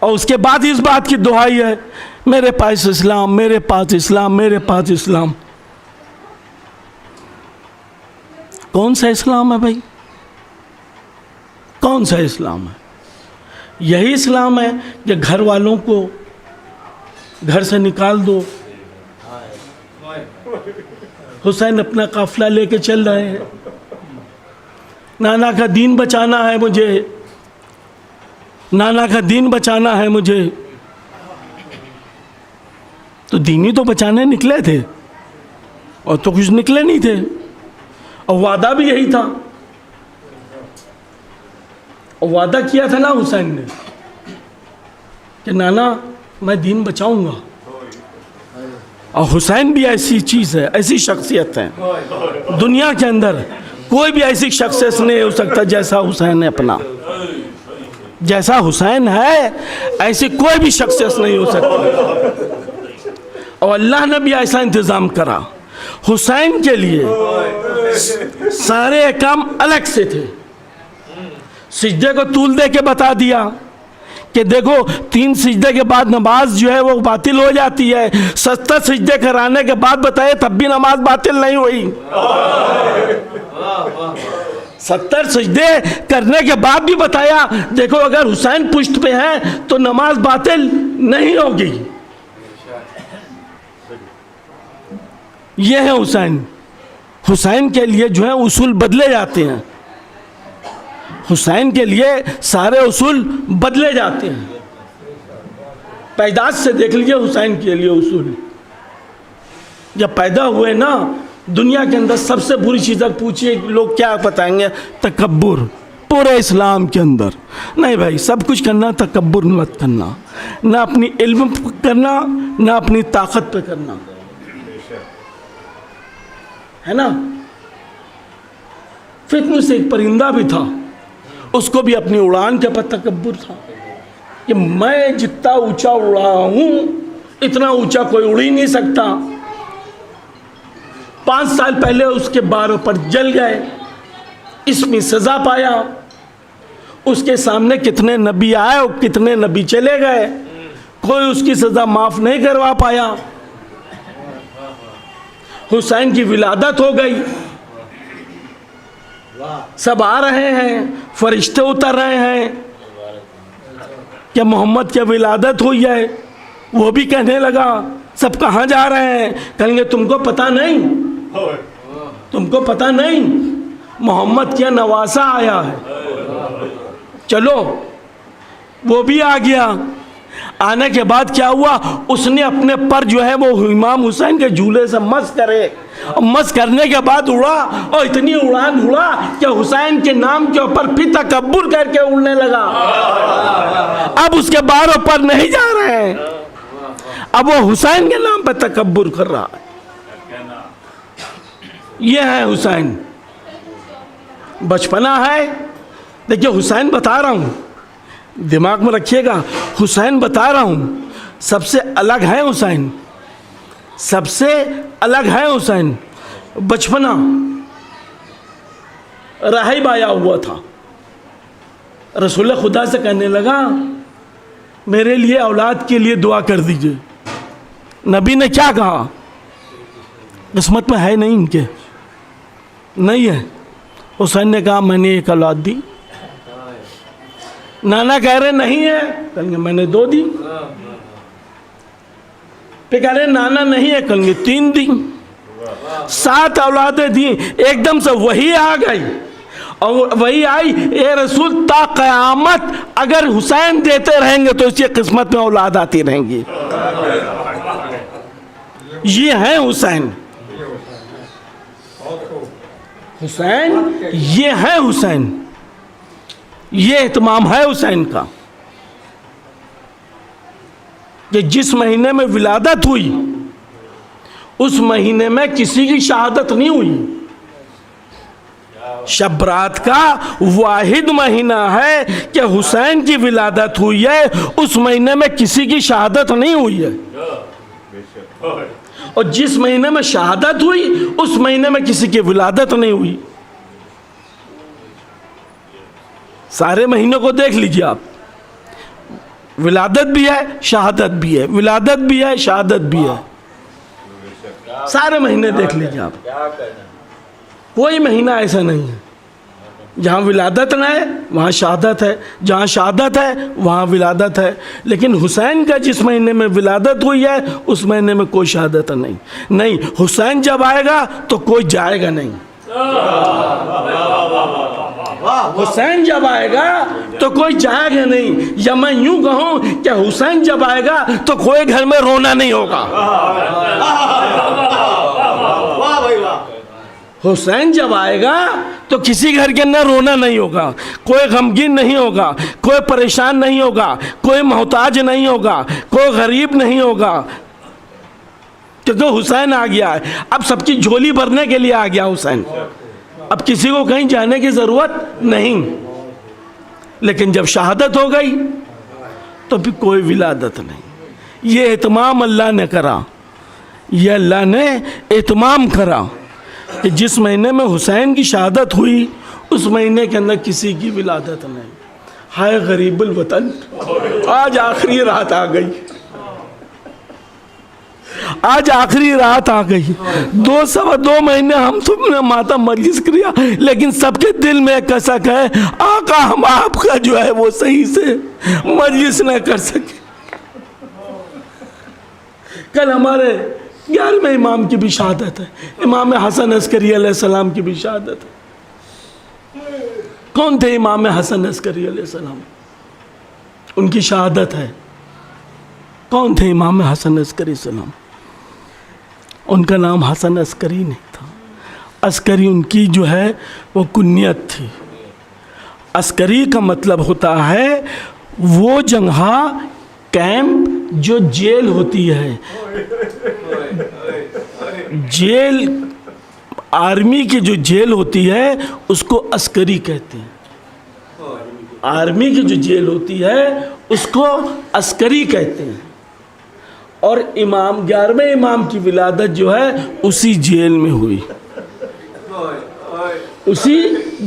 और उसके बाद इस बात की दुहाई है, मेरे पास इस्लाम, मेरे पास इस्लाम, मेरे पास इस्लाम। कौन सा इस्लाम है भाई? कौन सा इस्लाम है? यही इस्लाम है कि घर वालों को घर से निकाल दो। हुसैन अपना काफिला लेके चल रहे हैं, नाना का दीन बचाना है मुझे, नाना का दीन बचाना है मुझे। तो दीन ही तो बचाने निकले थे। और तो कुछ निकले नहीं थे, और वादा भी यही था। और वादा किया था ना हुसैन ने कि नाना मैं दीन बचाऊंगा। और हुसैन भी ऐसी चीज़ है, ऐसी शख्सियत है, दुनिया के अंदर कोई भी ऐसी शख्सियत नहीं हो सकता जैसा हुसैन है अपना। जैसा हुसैन है ऐसी कोई भी शख्सियत नहीं हो सकती। और अल्लाह ने भी ऐसा इंतज़ाम करा हुसैन के लिए, सारे काम अलग से थे। सिजदे को तूल दे के बता दिया कि देखो 3 सिजदे के बाद नमाज जो है वो बातिल हो जाती है। 70 सिजदे कराने के बाद बताए तब भी नमाज बातिल नहीं हुई। 70 सिजदे करने के बाद भी बताया देखो अगर हुसैन पुष्ट पे है तो नमाज बातिल नहीं होगी। ये है हुसैन। हुसैन के लिए जो है उसूल बदले जाते हैं, हुसैन के लिए सारे उसूल बदले जाते हैं। पैदाश से देख लीजिए हुसैन के लिए उसूल। जब पैदा हुए ना दुनिया के अंदर सबसे बुरी चीज़ पूछिए लोग क्या बताएंगे, तकब्बुर। पूरे इस्लाम के अंदर नहीं भाई, सब कुछ करना, तकब्बुर मत करना, ना अपनी इल्म पे करना ना अपनी ताकत पे करना, है ना। फिर से एक परिंदा भी था, उसको भी अपनी उड़ान के पर तकब्बुर था कि मैं जितना ऊंचा उड़ा हूं इतना ऊंचा कोई उड़ ही नहीं सकता। 5 साल पहले उसके बारों पर जल गए, इसमें सजा पाया। उसके सामने कितने नबी आए और कितने नबी चले गए, कोई उसकी सजा माफ नहीं करवा पाया। हुसैन की विलादत हो गई, सब आ रहे हैं, फरिश्ते उतर रहे हैं कि मोहम्मद की विलादत हुई है। वो भी कहने लगा सब कहाँ जा रहे हैं, कहेंगे तुमको पता नहीं, तुमको पता नहीं मोहम्मद क्या नवासा आया है। चलो वो भी आ गया। आने के बाद क्या हुआ, उसने अपने पर जो है वो इमाम हुसैन के झूले से मस करे, और मस करने के बाद उड़ा, और इतनी उड़ान उड़ा कि हुसैन के नाम के ऊपर फिर तकब्बुर करके उड़ने लगा। अब उसके बारों पर नहीं जा रहे हैं, अब वो हुसैन के नाम पर तकब्बुर कर रहा है। ये है हुसैन, बचपना है। देखिए हुसैन बता रहा हूँ, दिमाग में रखिएगा, हुसैन बता रहा हूँ, सबसे अलग है हुसैन, सबसे अलग है हुसैन। बचपना राहिब आया हुआ था, रसूल खुदा से कहने लगा मेरे लिए औलाद के लिए दुआ कर दीजिए। नबी ने क्या कहा, किस्मत में है नहीं, इनके नहीं है। हुसैन ने कहा मैंने एक औलाद दी। नाना कह रहे नहीं है, कहेंगे मैंने 2 दी। फिर कह रहे नाना नहीं है, कहेंगे 3 दी। 7 औलादें दी, एकदम से वही आ गई। और वही आई, ए रसूल ता क़यामत अगर हुसैन देते रहेंगे तो इसकी किस्मत में औलाद आती रहेंगी। ये है हुसैन, हुसैन ये है हुसैन, ये इत्माम है हुसैन का कि जिस महीने में विलादत हुई उस महीने में किसी की शहादत नहीं हुई। शब-रात का वाहिद महीना है कि हुसैन की विलादत हुई है, उस महीने में किसी की शहादत नहीं हुई है। और जिस महीने में शहादत हुई उस महीने में किसी की विलादत नहीं हुई। सारे महीनों को देख लीजिए आप, विलादत भी है शहादत भी है, विलादत भी है शहादत भी है। सारे महीने देख लीजिए आप, कोई महीना ऐसा नहीं है जहाँ विलादत न है वहाँ शहादत है, जहाँ शहादत है वहाँ विलादत है। लेकिन हुसैन का जिस महीने में विलादत हुई है उस महीने में कोई शहादत नहीं। नहीं, हुसैन जब आएगा तो कोई जाएगा नहीं। हुसैन जब आएगा तो कोई जाएगा नहीं। या मैं यूं कहूं कि हुसैन जब आएगा तो कोई घर में रोना नहीं होगा। हुसैन जब आएगा तो किसी घर के अंदर रोना नहीं होगा, कोई गमगीन नहीं होगा, कोई परेशान नहीं होगा, कोई मोहताज नहीं होगा, कोई गरीब नहीं होगा, क्योंकि हुसैन आ गया है। अब सबकी झोली भरने के लिए आ गया हुसैन, अब किसी को कहीं जाने की ज़रूरत नहीं। लेकिन जब शहादत हो गई तो फिर कोई विलादत नहीं। ये एहतमाम अल्लाह ने करा, ये अल्लाह ने एहतमाम करा कि जिस महीने में हुसैन की शहादत हुई उस महीने के अंदर किसी की विलादत नहीं। हाय गरीबुल वतन, आज आखिरी रात आ गई, आज आखिरी रात आ गई। 2 महीने हम तुमने मातम मजलिस किया, लेकिन सबके दिल में एक कसक है, आका हम आपका जो है वो सही से मजलिस न कर सके। कल हमारे 11वें इमाम की भी शहादत है, इमाम हसन अस्करी अलैहिस्सलाम की भी शहादत है। कौन थे इमाम हसन अस्करी अलैहिस्सलाम? उनकी शहादत है। कौन थे इमाम हसन अस्करी सलाम? उनका नाम हसन अस्करी नहीं था, अस्करी उनकी जो है वो कुन्नियत थी। अस्करी का मतलब होता है वो जगह, कैंप, जो जेल होती है, जेल, आर्मी की जो जेल होती है उसको अस्करी कहते हैं। आर्मी की जो जेल होती है उसको अस्करी कहते हैं। और इमाम 11वें इमाम की विलादत जो है उसी जेल में हुई, उसी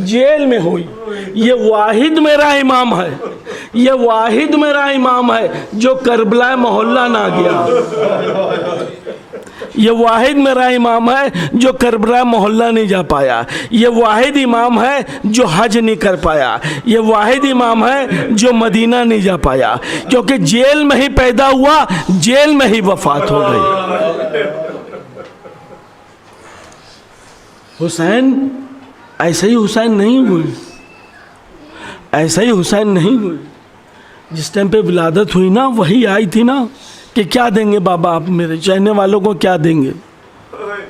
जेल में हुई। ये वाहिद मेरा इमाम है, ये वाहिद मेरा इमाम है जो करबला मोहल्ला ना गया। ये वाहिद मेरा इमाम है जो करबला मोहल्ला नहीं जा पाया। ये वाहिद इमाम है जो हज नहीं कर पाया। ये वाहिद इमाम है जो मदीना नहीं जा पाया, क्योंकि जेल में ही पैदा हुआ, जेल में ही वफात हो गई। हुसैन ऐसे ही हुसैन नहीं हुए, ऐसे ही हुसैन नहीं हुए। जिस टाइम पे विलादत हुई ना, वही आई थी ना कि क्या देंगे बाबा आप मेरे चाहने वालों को, क्या देंगे,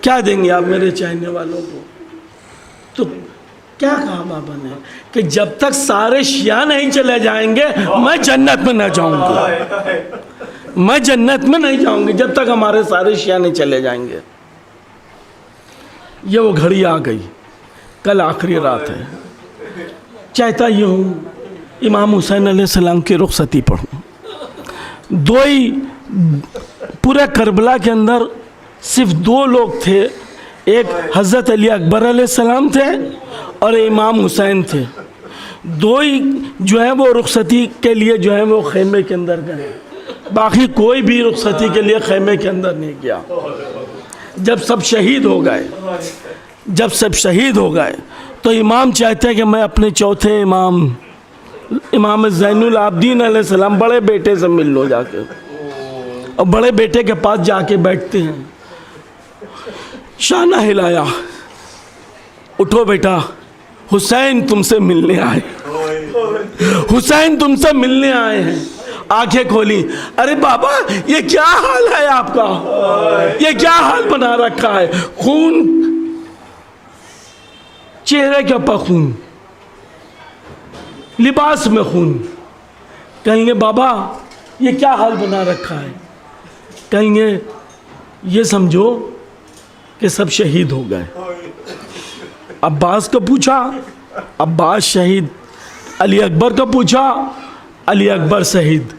क्या देंगे आप मेरे चाहने वालों को? तो क्या कहा बाबा ने कि जब तक सारे शिया नहीं चले जाएंगे मैं जन्नत में न जाऊंगा, मैं जन्नत में नहीं जाऊंगी जब तक हमारे सारे शिया नहीं चले जाएंगे। ये वो घड़ी आ गई, कल आखिरी रात है। चाहता ये हूँ इमाम हुसैन अलैहिस्सलाम की रुखसती पढ़ूँ। दो ही पूरे करबला के अंदर सिर्फ 2 लोग थे, एक हज़रत अली अकबर अलैहिस्सलाम थे और इमाम हुसैन थे। 2 ही जो है वो रुखसती के लिए जो है वो खेमे के अंदर गए, बाकी कोई भी रुखसती के लिए खेमे के अंदर नहीं गया। जब सब शहीद हो गए, जब सब शहीद हो गए तो इमाम चाहते हैं कि मैं अपने चौथे इमाम, इमाम ज़ैनुल आबदीन अलैहिस्सलाम बड़े बेटे से मिल लो जाके। और बड़े बेटे के पास जाके बैठते हैं, शाना हिलाया, उठो बेटा, हुसैन तुमसे मिलने आए, हुसैन तुमसे मिलने आए हैं। आंखें खोली, अरे बाबा ये क्या हाल है आपका, ये क्या हाल बना रखा है? खून, चेहरे के ऊपर खून, लिबास में खून। कहेंगे बाबा ये क्या हाल बना रखा है? कहेंगे ये समझो कि सब शहीद हो गए। अब्बास को पूछा, अब्बास शहीद। अली अकबर को पूछा, अली अकबर शहीद।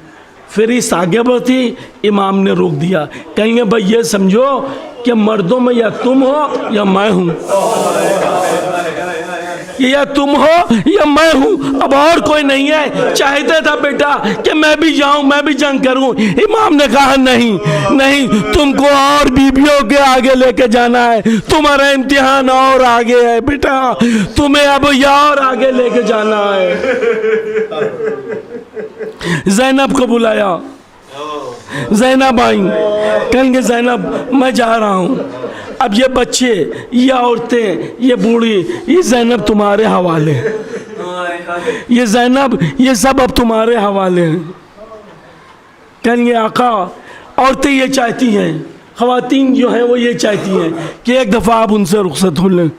फिर इस आगे बढ़ी, इमाम ने रोक दिया। कहेंगे भाई ये समझो कि मर्दों में या तुम हो या मैं हूँ, या तुम हो या मैं हूँ, अब और कोई नहीं है। चाहता था बेटा कि मैं भी जाऊं, मैं भी जंग करूं। इमाम ने कहा नहीं नहीं, तुमको और बीबियों के आगे लेके जाना है, तुम्हारा इम्तिहान और आगे है बेटा, तुम्हें अब और आगे लेके जाना है। ज़ैनब को बुलाया, ज़ैनब आई। कहेंगे ज़ैनब मैं जा रहा हूँ, अब ये बच्चे, ये औरतें, ये बूढ़ी, ये ज़ैनब तुम्हारे हवाले, ये ज़ैनब, ये सब अब तुम्हारे हवाले हैं। कहेंगे आका औरतें ये चाहती हैं, ख़वातीन जो हैं वो ये चाहती हैं कि एक दफ़ा आप उनसे रुखसत हो लें,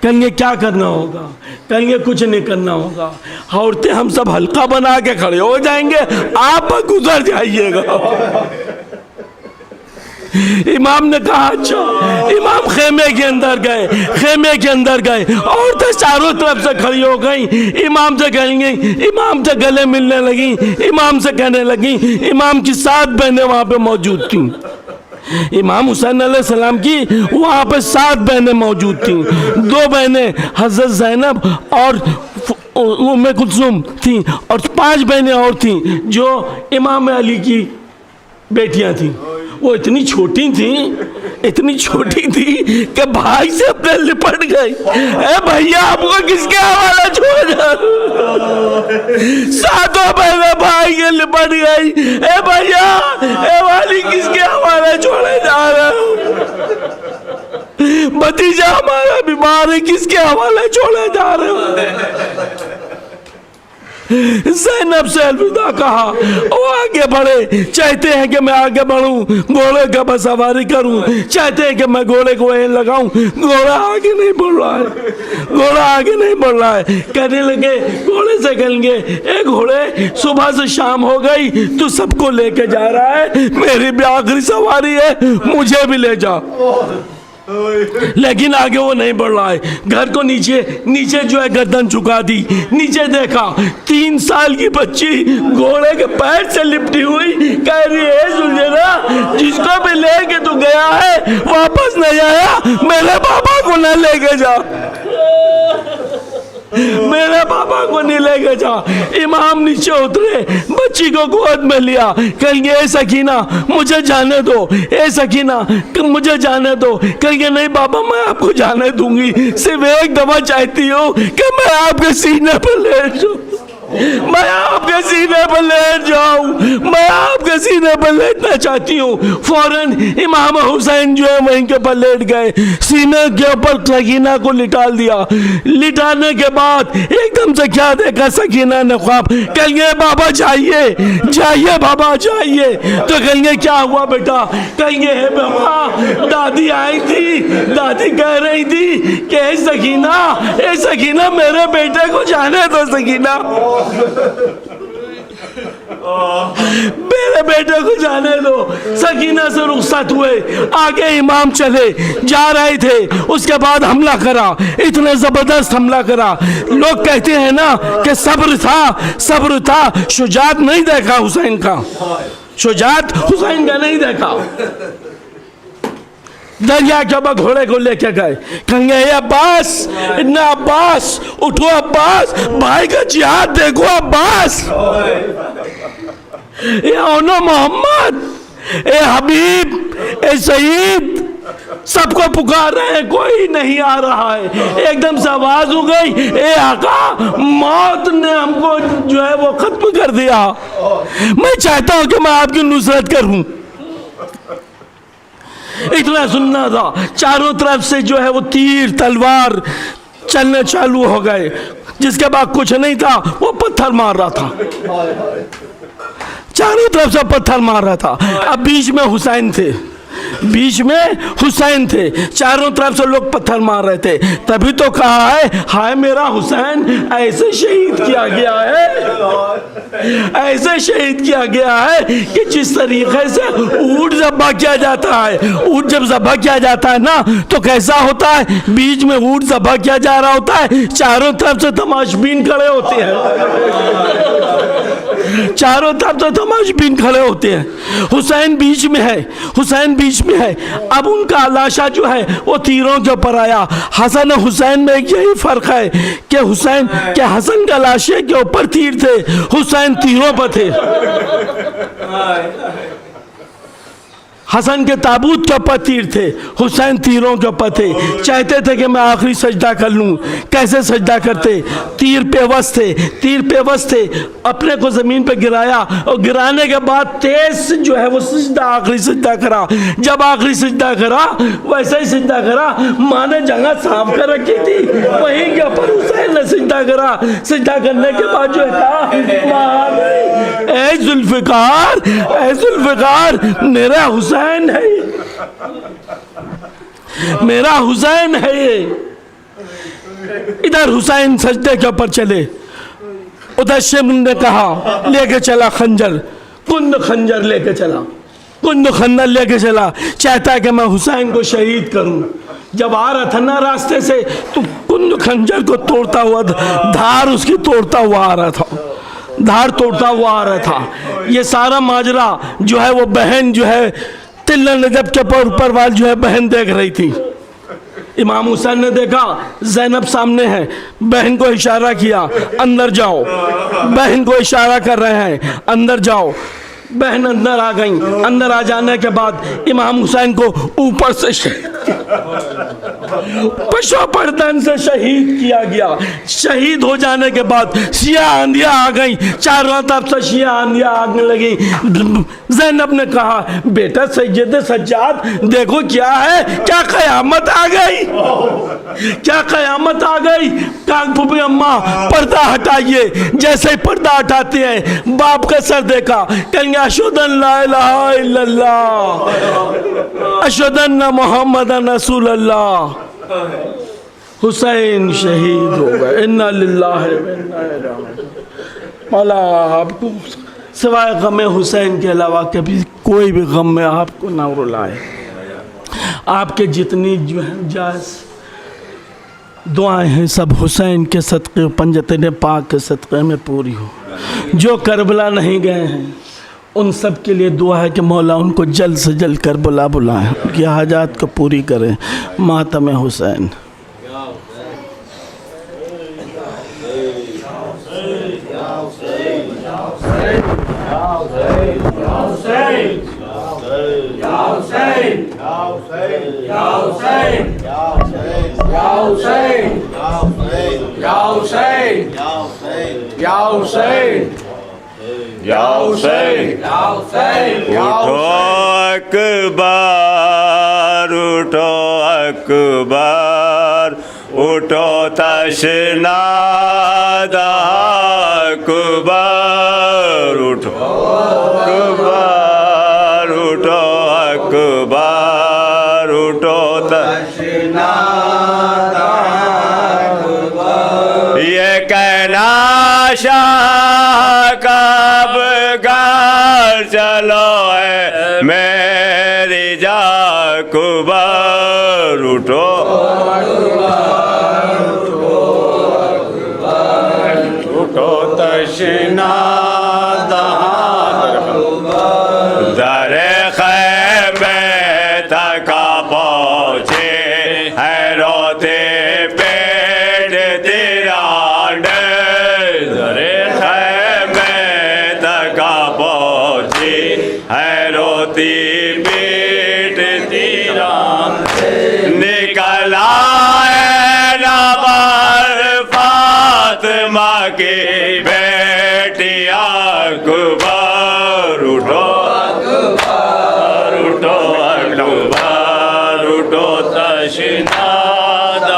कहेंगे क्या करना होगा, कहेंगे कुछ नहीं करना होगा। औरतें हम सब हल्का बना के खड़े हो जाएंगे, आप गुजर जाइएगा। इमाम ने कहा अच्छा। इमाम खेमे के अंदर गए, खेमे के अंदर गए, औरतें चारों तरफ से खड़ी हो गई, इमाम से कहेंगे, इमाम से गले मिलने लगी, इमाम से कहने लगी। इमाम की 7 बहनें वहां पे मौजूद थी। इमाम हुसैन अलैहिस्सलाम की वहां पे 7 बहनें मौजूद थी। 2 बहनें हजरत ज़ैनब और उम्मे कुलसूम थी, और 5 बहनें और थी जो इमाम अली की बेटियां थी। वो इतनी छोटी थी, इतनी छोटी थी कि भाई से अपने लिपट गई। ए भैया आपको किसके हवाले छोड़ जा, 7 बहनें भाई के लिपट गई। ए भैया ए वाली किसके हवाले छोड़े जा रहे हो, भतीजा हमारा बीमार है, किसके हवाले छोड़े जा रहे हो। ज़ैनब से अलविदा कहा, वो आगे बढ़े। चाहते हैं कि मैं आगे बढ़ूं, घोड़े का बस सवारी करूं, चाहते हैं कि मैं घोड़े को एन लगाऊं, घोड़ा आगे नहीं बढ़ रहा है, घोड़ा आगे नहीं बढ़ रहा है। कहने लगे घोड़े से, कहेंगे ए घोड़े सुबह से शाम हो गई, तू सबको लेके जा रहा है, मेरी भी आखिरी सवारी है, मुझे भी ले जा। लेकिन आगे वो नहीं बढ़ रहा है। घर को नीचे जो है गर्दन झुका दी, नीचे देखा 3 साल की बच्ची घोड़े के पैर से लिपटी हुई, कह रही है सुलझना, जिसको भी लेके तू गया है वापस नहीं आया, मेरे पापा को न लेके जा, मेरे पापा को नहीं लेके जा। इमाम नीचे उतरे, बच्ची को गोद में लिया, कहेंगे ए सकीना मुझे जाने दो, ए सकीना मुझे जाने दो। कहेंगे नहीं बाबा मैं आपको जाने दूंगी, सिर्फ एक दफा चाहती हूँ कि मैं आपके सीने पर लेट जाऊं, मैं आपके सीने पर लेट जाऊं, मैं आपके सीने पर लेटना चाहती हूँ। फौरन इमाम हुसैन जो है वहीं के पर लेट गए, सीने के ऊपर सकीना को लिटा दिया। लिटाने के बाद एकदम से क्या देखा सकीना ने ख्वाब, कहेंगे बाबा जाइए जाइए बाबा जाइए। तो कहेंगे क्या हुआ बेटा, कहेंगे हे बाबा दादी आई थी, दादी कह रही थी कि ए सकीना मेरे बेटे को जाने दो सकीना, मेरे बेटे को जाने दो। सकीना से रुखसत हुए, आगे इमाम चले जा रहे थे, उसके बाद हमला करा, इतने जबरदस्त हमला करा। लोग कहते हैं ना कि सब्र था, शुजात नहीं देखा हुसैन का, शुजात हुसैन का नहीं देखा। दरिया के ऊपर घोड़े को लेके गए, कहेंगे अब्बास, इन्ना अब्बास उठो, अब्बास भाई का जिहाद देखो, अब्बास ए ओनो मोहम्मद, ए हबीब, ए सईद, सबको पुकार रहे हैं, कोई नहीं आ रहा है। एकदम से आवाज हो गई, ए आका मौत ने हमको जो है वो खत्म कर दिया, मैं चाहता हूं कि मैं आपकी नुसरत करूं। इतना सुनना था, चारों तरफ से जो है वो तीर तलवार चलने चालू हो गए। जिसके बाद कुछ नहीं था वो पत्थर मार रहा था, चारों तरफ से पत्थर मार रहा था। अब बीच में हुसैन थे, बीच में हुसैन थे, चारों तरफ से लोग पत्थर मार रहे थे। तभी तो कहा है हाय मेरा हुसैन ऐसे शहीद किया गया है, ऐसे शहीद किया गया है कि जिस तरीके से ऊंट ज़ब्ह किया जाता है, ऊंट जब ज़ब्ह किया जाता है ना तो कैसा होता है, बीच में ऊंट ज़ब्ह किया जा रहा होता है, चारों तरफ से तमाशबीन खड़े होते हैं, चारों तरफ से तमाशबीन खड़े होते हैं। हुसैन बीच में है, हुसैन बीच में है। अब उनका लाशा जो है वो तीरों के ऊपर आया। हसन और हुसैन में यही फर्क है कि हुसैन के हसन का लाशे के ऊपर तीर थे, हुसैन तीरों पर थे। हसन के ताबूत के ऊपर तीर थे, हुसैन तीरों के ऊपर थे। चाहते थे कि मैं आखिरी सजदा कर लूं, कैसे सजदा करते, तीर पेवस थे, तीर पेवस थे। अपने को जमीन पे गिराया और गिराने के बाद तेज जो है वो सजदा, आखिरी सजदा करा। जब आखिरी सजदा करा वैसे ही सजदा करा, माँ ने जगह साफ कर रखी थी वहीं के ऊपर हुसैन ने सजदा करा। सजदा करने के बाद जो है कहा ऐ जुल्फ़िकार, ऐ जुल्फ़िकार मेरा हुसैन है, मेरा हुसैन है ये। इधर हुसैन सजदे के ऊपर चले, उधर शिमर ने कहा लेके चला खंजर, कुंद खंजर लेके चला, कुंद खंजर लेके चला, चाहता है कि मैं हुसैन को शहीद करूं। जब आ रहा था ना रास्ते से तो कुंद खंजर को तोड़ता हुआ, धार उसकी तोड़ता हुआ आ रहा था, धार तोड़ता हुआ आ रहा था। ये सारा माजरा जो है वो बहन जो है तिल्ला नजब के ऊपर वाल जो है बहन देख रही थी। इमाम हुसैन ने देखा ज़ैनब सामने है, बहन को इशारा किया अंदर जाओ, बहन को इशारा कर रहे हैं अंदर जाओ। बहन अंदर आ गई, अंदर आ जाने के बाद इमाम हुसैन को ऊपर से पशु पर्दन से शहीद किया गया। शहीद हो जाने के बाद शिया आंधियां आ गई, चारों तरफ से शिया आंधियां आने लगी। ज़ैनब ने कहा बेटा सैयद सज्जाद देखो क्या है, क्या कयामत आ गई, क्या कयामत आ गई। कागपुपी अम्मा पर्दा हटाइए, जैसे ही पर्दा हटाते हैं बाप का सर देखा, कहेंगे अशहदु ला इलाहा इल्लल्लाह अशहदु अन्ना मुहम्मदन रसूलुल्लाह। हुसैन शहीद हो गए। इन्ना लिल्लाहि व इन्ना इलैहि राजिऊन। मौला आपको सिवाय गम हुसैन के अलावा कभी कोई भी गम में आपको ना रुलाए। आपके जितनी जो है जायज़ दुआएं हैं सब हुसैन के सदक़े, पंजतन पाक के सदक़े में पूरी हो। जो करबला नहीं गए हैं उन सब के लिए दुआ है कि मौला उनको जल्द से जल्द करबला बुलाएं, उनकी हाजात को पूरी करें। मातम हुसैन। उठो अकबर, उठो अकबर, उठो तशनाद अकबर, उठो अकबर, उठो अकबर, उठो तशनाद अकबर। ये कहना शाह कब घर चलो है मेरी जाकुबर, उठो उठो तशनाद दरे खैमे तक पहुँचे है रोते पेट तेरा दरे खैमे तक पहुँची है रोती पेट तेरा निकला है नबर फातिमा की बेटी अकबर, उठो अकबर, उठो अकबर, उठो तशनाद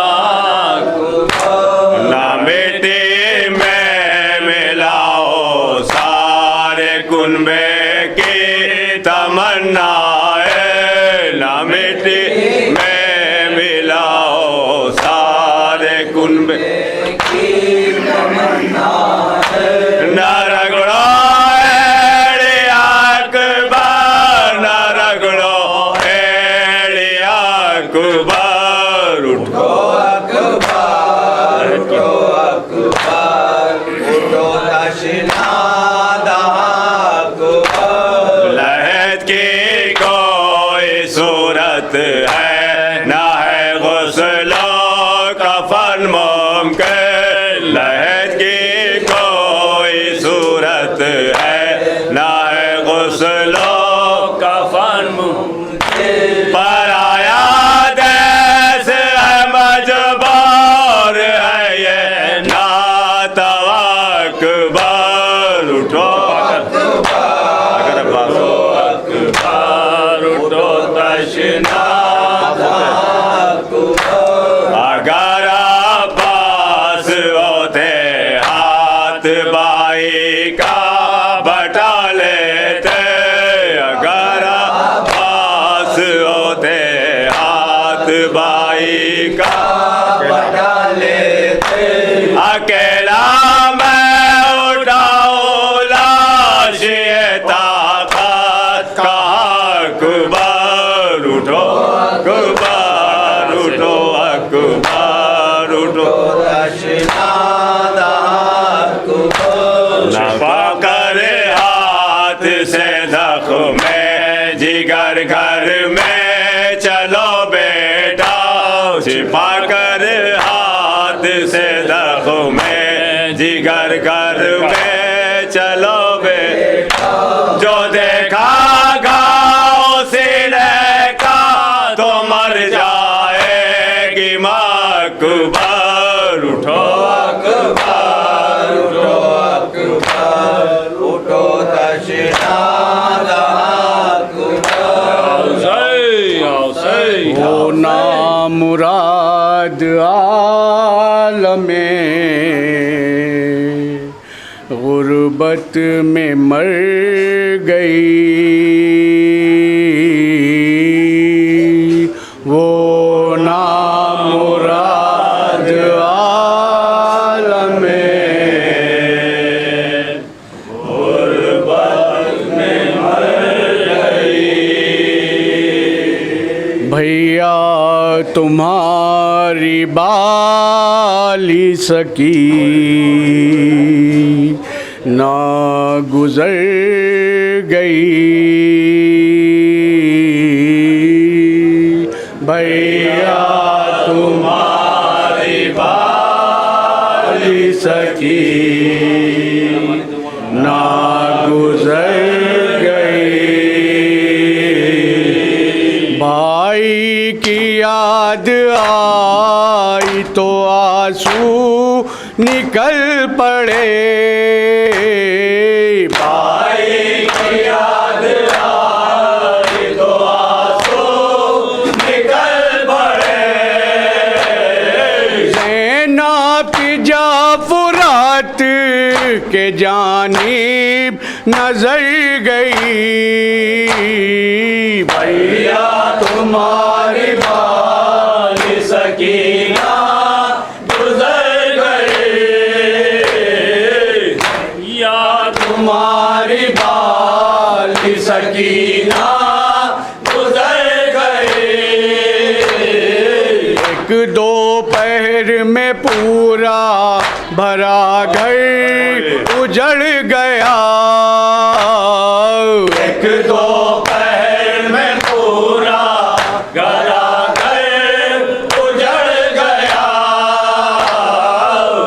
अकबर। ना मिट्टी में मिलाओ सारे कुनबे की तमन्ना है, ना मिट्टी में मिलाओ सारे कुनबे की तमन्ना है। न रगड़ो एड़ी अकबर, न रगड़ो एड़ी अकबर, उठो अकबर, उठो अकबर, उठो तशनाद अकबर। लहद की कोई सूरत है ना है गुस्लो कफन मुमकिन, लहद की कोई सूरत है ना है गुस्लो कफन मुमकिन। पर आया देश है मजबूर है ये नातवा अकबर, उठो अकबर, उठो तशनाद अकबर। अगर अब्बास होते हाथ बाई का बटा लेते, अगर अब्बास होते हाथ बाई का बटा उठो छिपा कर हाथ से जख्मे जिगर घर में चलो बेटा, छिपा कर हाथ से जख्मे जिगर घर में चलो बेटा। जो देखा घाव सीने का तो मर जाएगी माँ अकबर। उठो अकबर, उठो अकबर, उठो हो ना मुराद आलमे गुर्बत में मर गई, वो ना मुराद आलमे भैया तुम्हारी बाली सकी ना गुजर गई, भैया तुम्हारी बाली सकी ना गुजर गई। भाई की याद आई तो आंसू निकल पड़े, भाई की याद आई तो आंसू निकल पड़े। ज़ैनब की जाफरात के जानिब नजर गई, भैया तुम्हारी बाली सकीना गुजर गई, भैया तुम्हारी बाली सकीना गुजर गई। एक दो पहर में पूरा भरा घर उजड़ गया, एक दो पहर में पूरा गरा घर उजड़ गया।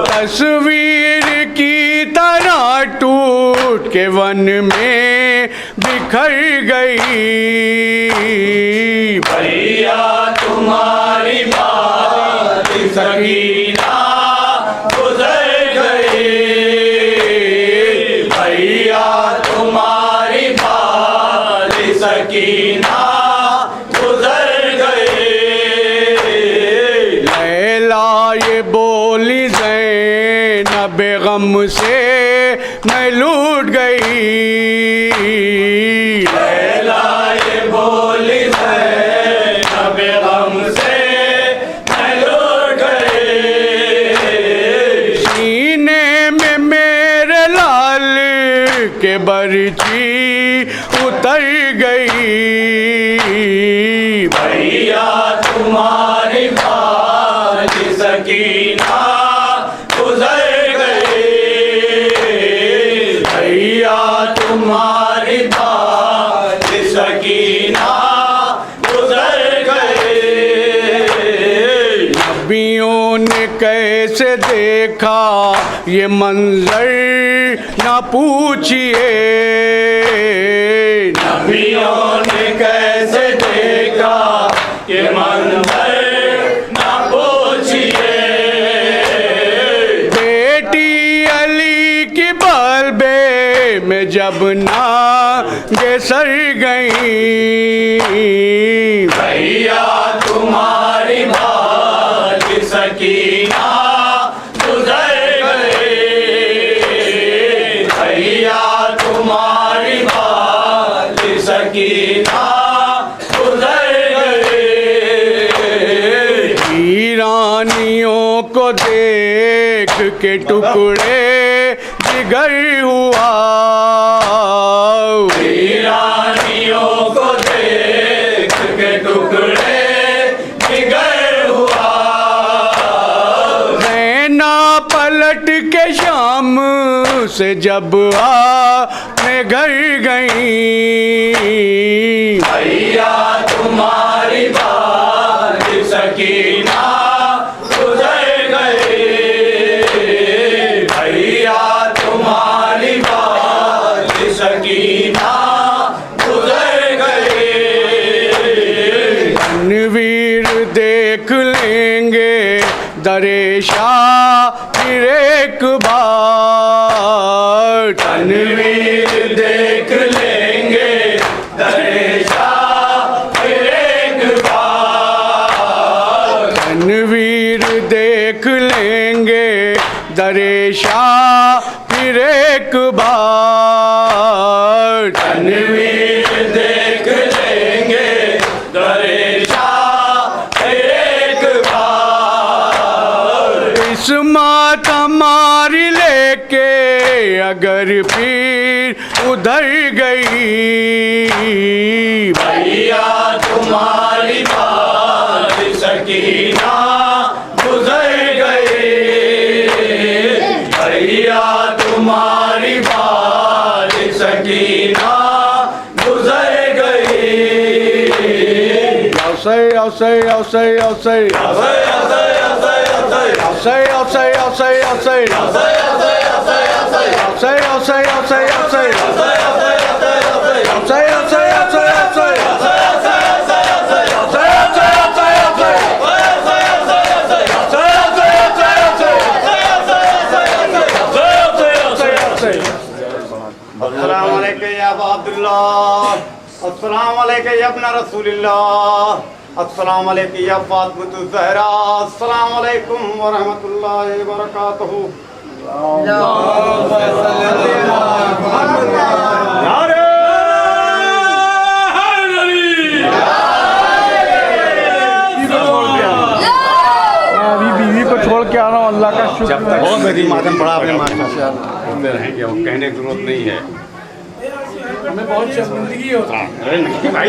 तस्वीर की तरह टूट के वन में बिखर गई, भैया तुम्हारी बाली सकीना गुजर गई, भैया तुम्हारी बाली सकीना गुजर गई। लैला ये बोली ज़ैनब गम से मैं लूट गई, लैला ये बोली ज़ैनब गम से मैं लूट गई, सीने में मेरे लाल के बरछी उतर गई, भैया तुम्हारी बाली सकीना गुजर गई, भैया तुम्हारी बाली सकीना गुजर गई। नबियों ने कैसे देखा ये मंजर ना पूछिए, नबियों ने कैसे देखा ये मंजर ना पूछिए, बेटी अली की बलबे में जब ना सर गई, भैया तुम्हारी बाली सकीना गुजर गई, भैया तुम्हारी बाली सकीना गुजर गई। ईरानियों को देख के टुकड़े जिगर हुआ, ईरानियों को देख के टुकड़े जिगर हुआ, लौट के शाम से जब आपने घर गई, भैया तुम्हारी बात सकीना गुजर गए, भैया तुम्हारी बात सकीना गुजर गए। रणवीर देख लेंगे दरेशा फिर एक बार, रणवीर देख लेंगे दरेशा फिर एक बार, रणवीर देख लेंगे दरेशा फिर एक बार, रणवीर देख लेंगे दरेशा फिर एक बार। किस्मत हमारी लेके अगर फिर उधर गई, भैया तुम्हारी बात सकीना गुजर गए, भैया तुम्हारी बात सकीना गुजर गए। औसै औसै औसै औसै औसै औसै औसै औसै अस्सलाम वालेकुम या अबा अब्दुल्लाह, अस्सलाम वालेकुम या इब्न रसूलिल्लाह, अस्सलाम वालेकुम या फातिमतुज़ ज़हरा, अस्सलाम वालेकुम व रहमतुल्लाहि व बरकातहू। अभी बीवी को छोड़ के आ रहा हूँ, अल्लाह का शुक्र है। बहुत बड़ी मातम पड़ा अपने माशा से रहेंगे, वो कहने की जरूरत नहीं है। हमें बहुत शर्मिंदगी होती है। अरे नहीं भाई।